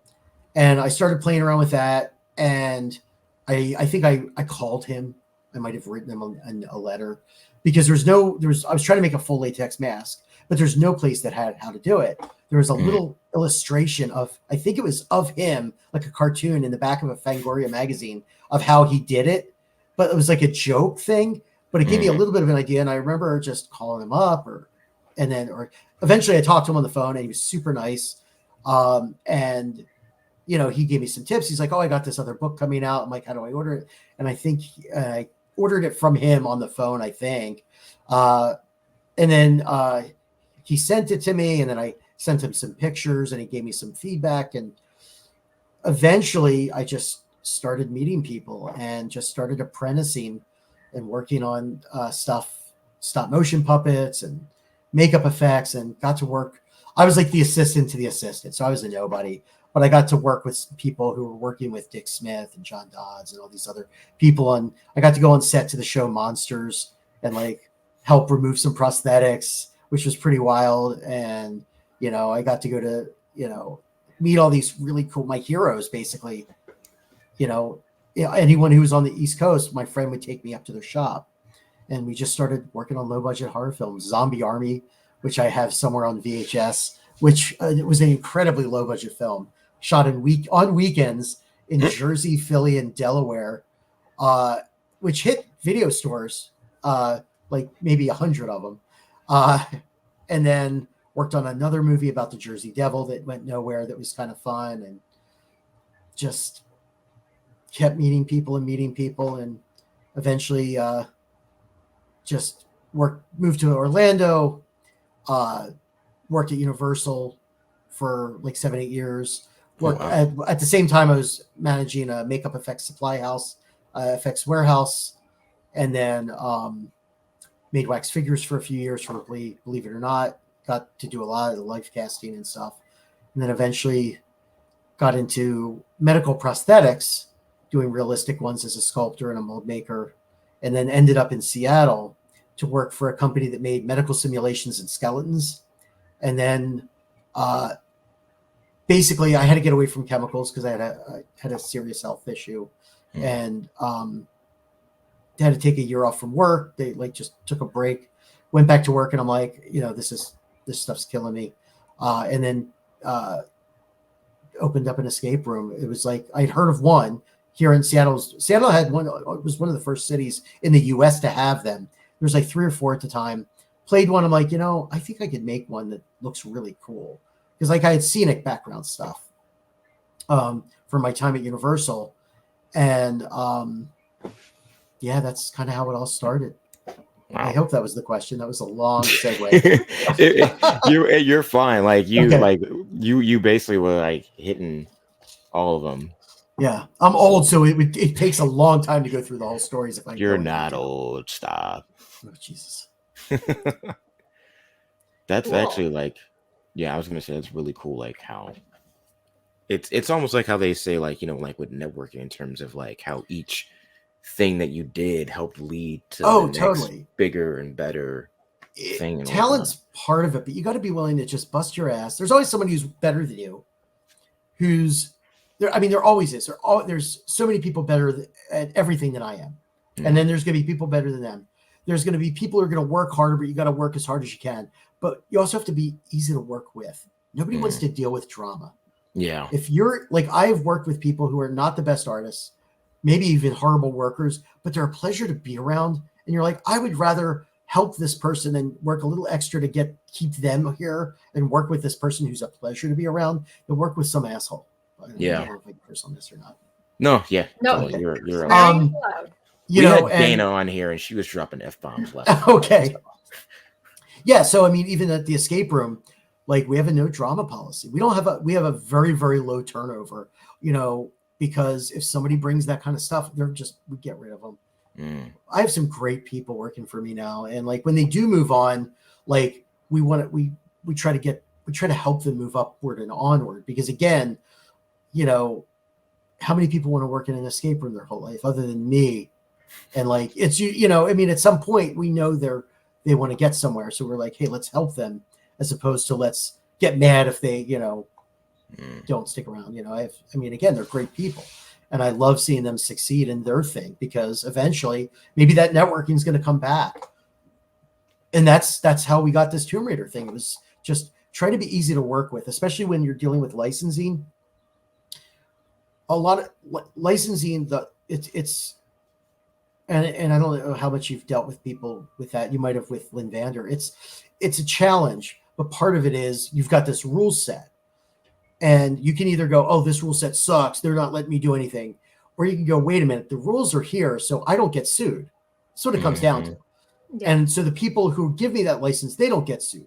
I started playing around with that. And I think I called him. I might have written him a letter because I was trying to make a full latex mask, but there's no place that had how to do it. There was a little illustration I think it was of him, like a cartoon in the back of a Fangoria magazine of how he did it, but it was like a joke thing. but it gave me a little bit of an idea. And I remember just calling him up or eventually I talked to him on the phone and he was super nice. And, he gave me some tips. He's like, oh, I got this other book coming out. I'm like, how do I order it? And I think I ordered it from him on the phone, I think. And then he sent it to me, and then I sent him some pictures and he gave me some feedback. And eventually I just started meeting people and just started apprenticing and working on stop motion puppets and makeup effects, and got to work. I was like the assistant to the assistant. So I was a nobody, but I got to work with people who were working with Dick Smith and John Dodds and all these other people. And I got to go on set to the show Monsters and like help remove some prosthetics, which was pretty wild. And, I got to go to, meet all these really cool, my heroes, basically, anyone who was on the East Coast, my friend would take me up to their shop. And we just started working on low budget horror films. Zombie Army, which I have somewhere on VHS, which it was an incredibly low budget film shot on weekends in Jersey, Philly, and Delaware, which hit video stores, like maybe 100 of them. And then worked on another movie about the Jersey Devil that went nowhere. That was kind of fun, and just kept meeting people, and eventually just moved to Orlando, worked at Universal for like 7-8 years. Worked at the same time I was managing a makeup effects supply house, effects warehouse, and then made wax figures for a few years for Believe It or Not. Got to do a lot of the life casting and stuff. And then eventually got into medical prosthetics, doing realistic ones as a sculptor and a mold maker, and then ended up in Seattle to work for a company that made medical simulations and skeletons. And then basically I had to get away from chemicals because I had a serious health issue, and had to take a year off from work. They just took a break, went back to work, and I'm like, this stuff's killing me. And then opened up an escape room. It was like, I'd heard of one here in Seattle. Seattle had one. It was one of the first cities in the US to have them. There was like 3 or 4 at the time. Played one. I'm like, I think I could make one that looks really cool. Because like I had scenic background stuff from my time at Universal. And that's kind of how it all started. Wow. I hope that was the question. That was a long segue. You're fine. Like you, okay. Like you basically were like hitting all of them. Yeah, I'm old, so it takes a long time to go through the whole stories. If you're not old, stop. Oh Jesus. That's cool. Actually like, I was gonna say it's really cool. Like how it's almost like how they say like like with networking in terms of like how each thing that you did helped lead to the next bigger and better thing. Talent's part of it, but you got to be willing to just bust your ass. There's always somebody who's better than you, who's there. I mean, there always is. There's so many people better at everything than I am, and then there's going to be people better than them. There's going to be people who are going to work harder, but you got to work as hard as you can. But you also have to be easy to work with. Nobody wants to deal with drama. Yeah. If you're like, I've worked with people who are not the best artists, maybe even horrible workers, but they're a pleasure to be around. And you're like, I would rather help this person and work a little extra to keep them here and work with this person who's a pleasure to be around than work with some asshole. I don't know if I can curse on this or not. No, yeah. No, totally. You're we had Dana on here and she was dropping F-bombs left. Okay. Yeah, so I mean, even at the escape room, like we have a no drama policy. We have a very, very low turnover, because if somebody brings that kind of stuff, we get rid of them. I have some great people working for me now. And like, when they do move on, like we try to help them move upward and onward, because again, how many people want to work in an escape room their whole life other than me? And like, it's, I mean, at some point we know they want to get somewhere. So we're like, hey, let's help them, as opposed to let's get mad if they, don't stick around. Again, they're great people, and I love seeing them succeed in their thing, because eventually maybe that networking is going to come back. And that's how we got this Tomb Raider thing. It was just trying to be easy to work with, especially when you're dealing with licensing. A lot of licensing, and I don't know how much you've dealt with people with that. You might have with Lynn Vander. It's a challenge, but part of it is you've got this rule set, and you can either go, oh, this rule set sucks, they're not letting me do anything, or you can go, wait a minute, the rules are here, so I don't get sued. That's what it comes down to. Yeah. And so the people who give me that license, they don't get sued.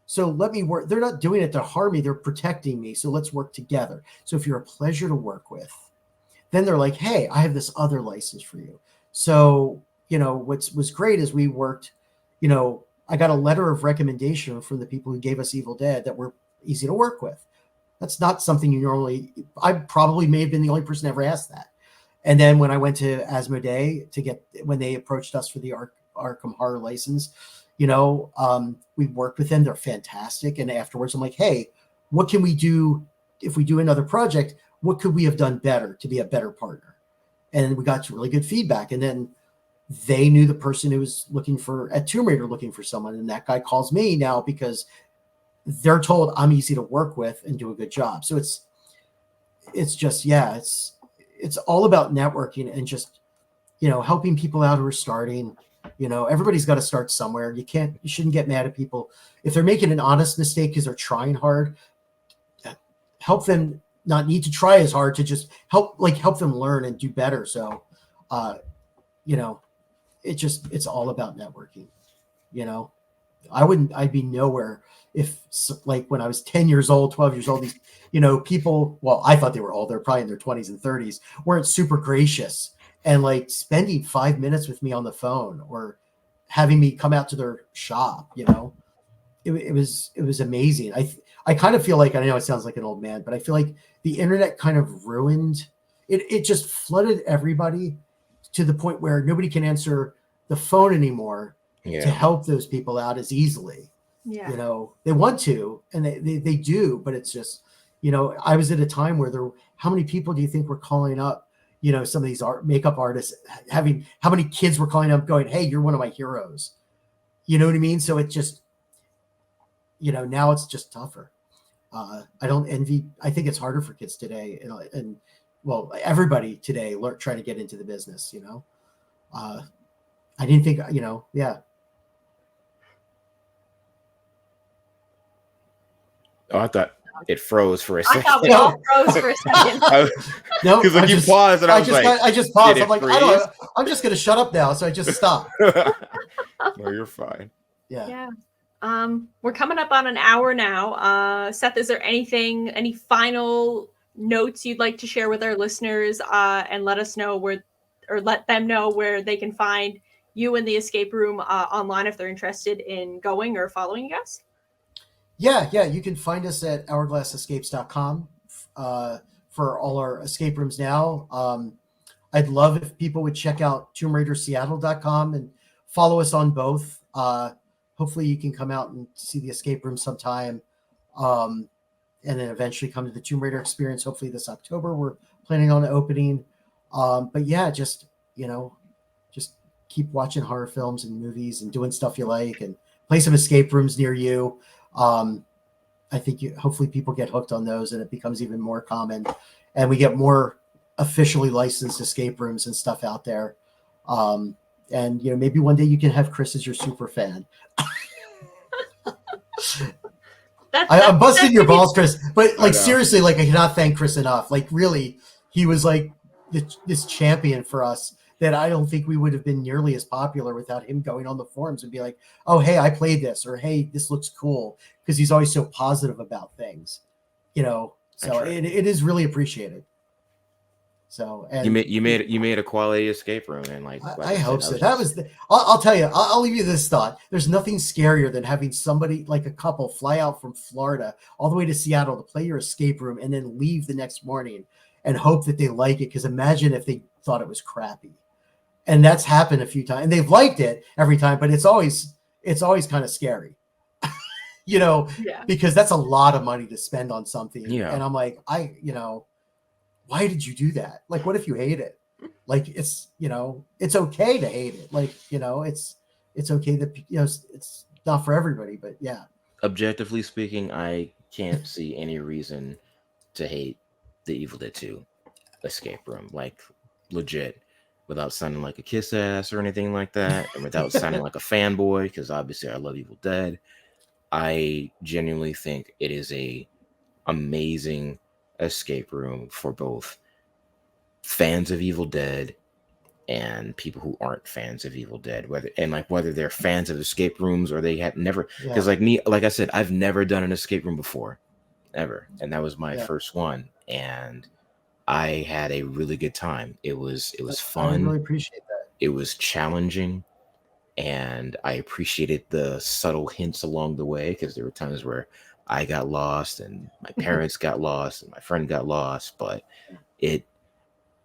So let me work. They're not doing it to harm me. They're protecting me. So let's work together. So if you're a pleasure to work with, then they're like, hey, I have this other license for you. So, what was great is we worked, I got a letter of recommendation from the people who gave us Evil Dead that were easy to work with. That's not something you normally, I probably may have been the only person ever asked that. And then when I went to Asmodee when they approached us for the Arkham Horror license, we worked with them. They're fantastic. And afterwards, I'm like, hey, what can we do if we do another project? What could we have done better to be a better partner? And we got really good feedback. And then they knew the person who was at Tomb Raider looking for someone. And that guy calls me now because they're told I'm easy to work with and do a good job. So it's all about networking and just, helping people out who are starting. Everybody's got to start somewhere. You shouldn't get mad at people if they're making an honest mistake because they're trying hard. Help them not need to try as hard, to just help them learn and do better. So, it's all about networking. I'd be nowhere if, like, when I was 10 years old, 12 years old, these, people, well, I thought they were old. They're probably in their 20s and 30s, weren't super gracious and like spending 5 minutes with me on the phone or having me come out to their shop. It was amazing. I kind of feel like, I know it sounds like an old man, but I feel like the internet kind of ruined it. It just flooded everybody to the point where nobody can answer the phone anymore to help those people out as easily. Yeah. They want to, and they do, but it's just, I was at a time where how many people do you think were calling up, some of these makeup artists, how many kids were calling up going, hey, you're one of my heroes. You know what I mean? So it just, now it's just tougher. I don't envy. I think it's harder for kids today, and well, everybody today trying to get into the business. I didn't think, yeah. Oh, I thought it froze for a second. I thought we all froze for a second. No, because you paused, and I just paused. I'm like, I'm just gonna shut up now. So I just stopped. No, you're fine. Yeah. We're coming up on an hour now. Seth, is there any final notes you'd like to share with our listeners, and let them know where they can find you in the escape room online if they're interested in going or following you guys? Yeah. You can find us at hourglassescapes.com for all our escape rooms now. I'd love if people would check out TombRaiderSeattle.com and follow us on both. Hopefully you can come out and see the escape room sometime, and then eventually come to the Tomb Raider experience. Hopefully this October, we're planning on opening. But yeah, just keep watching horror films and movies and doing stuff you like, and play some escape rooms near you. I think hopefully people get hooked on those, and it becomes even more common, and we get more officially licensed escape rooms and stuff out there. And maybe one day you can have Kris as your super fan. I'm busting your balls, Kris, but like seriously, like I cannot thank Kris enough. Like really, he was like this champion for us that I don't think we would have been nearly as popular without him going on the forums and be like, oh, hey, I played this, or hey, this looks cool, because he's always so positive about things, so it is really appreciated. So, and you made a quality escape room, and like I hope so. I'll tell you, I'll leave you this thought. There's nothing scarier than having somebody, like a couple, fly out from Florida all the way to Seattle to play your escape room and then leave the next morning and hope that they like it. Because imagine if they thought it was crappy. And that's happened a few times, and they've liked it every time, but it's always kind of scary, because that's a lot of money to spend on something. Yeah. And I'm like, why did you do that? Like, what if you hate it? Like, it's okay to hate it. Like, it's okay that, it's not for everybody, but yeah. Objectively speaking, I can't see any reason to hate the Evil Dead 2 escape room. Like, legit. without sounding like a kiss ass or anything like that, and without sounding like a fanboy, because obviously I love Evil Dead, I genuinely think it is a amazing escape room for both fans of Evil Dead and people who aren't fans of Evil Dead, whether they're fans of escape rooms or they have never, because like me, like I said, I've never done an escape room before, ever, and that was my first one, and I had a really good time. It was fun. I really appreciate that. It was challenging, and I appreciated the subtle hints along the way, because there were times where I got lost and my parents got lost and my friend got lost, but it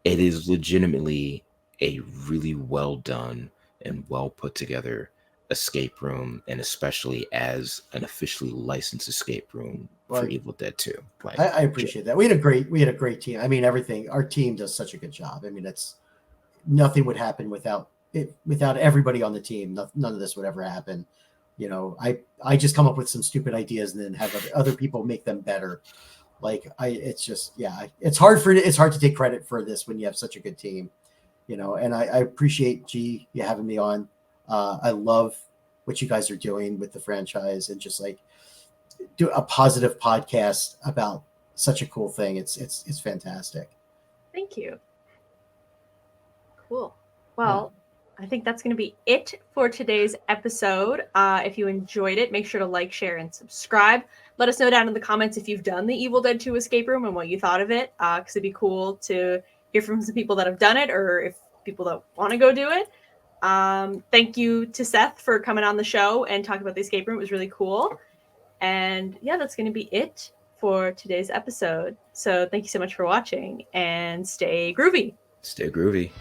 is legitimately a really well done and well put together escape room, and especially as an officially licensed escape room for Evil Dead 2. Like, I appreciate that. We had a great team. I mean, our team does such a good job. I mean, nothing would happen without everybody on the team. None of this would ever happen. You know, I just come up with some stupid ideas and then have other people make them better. Like it's hard to take credit for this when you have such a good team, you know, and I appreciate Gee, you having me on. I love what you guys are doing with the franchise and just like do a positive podcast about such a cool thing. It's fantastic. Thank you. Cool. Well, I think that's going to be it for today's episode. If you enjoyed it, make sure to like, share, and subscribe. Let us know down in the comments if you've done the Evil Dead 2 escape room and what you thought of it, because it'd be cool to hear from some people that have done it, or if people that want to go do it. Thank you to Seth for coming on the show and talking about the escape room. It was really cool. And yeah, that's going to be it for today's episode. So thank you so much for watching, and stay groovy. Stay groovy.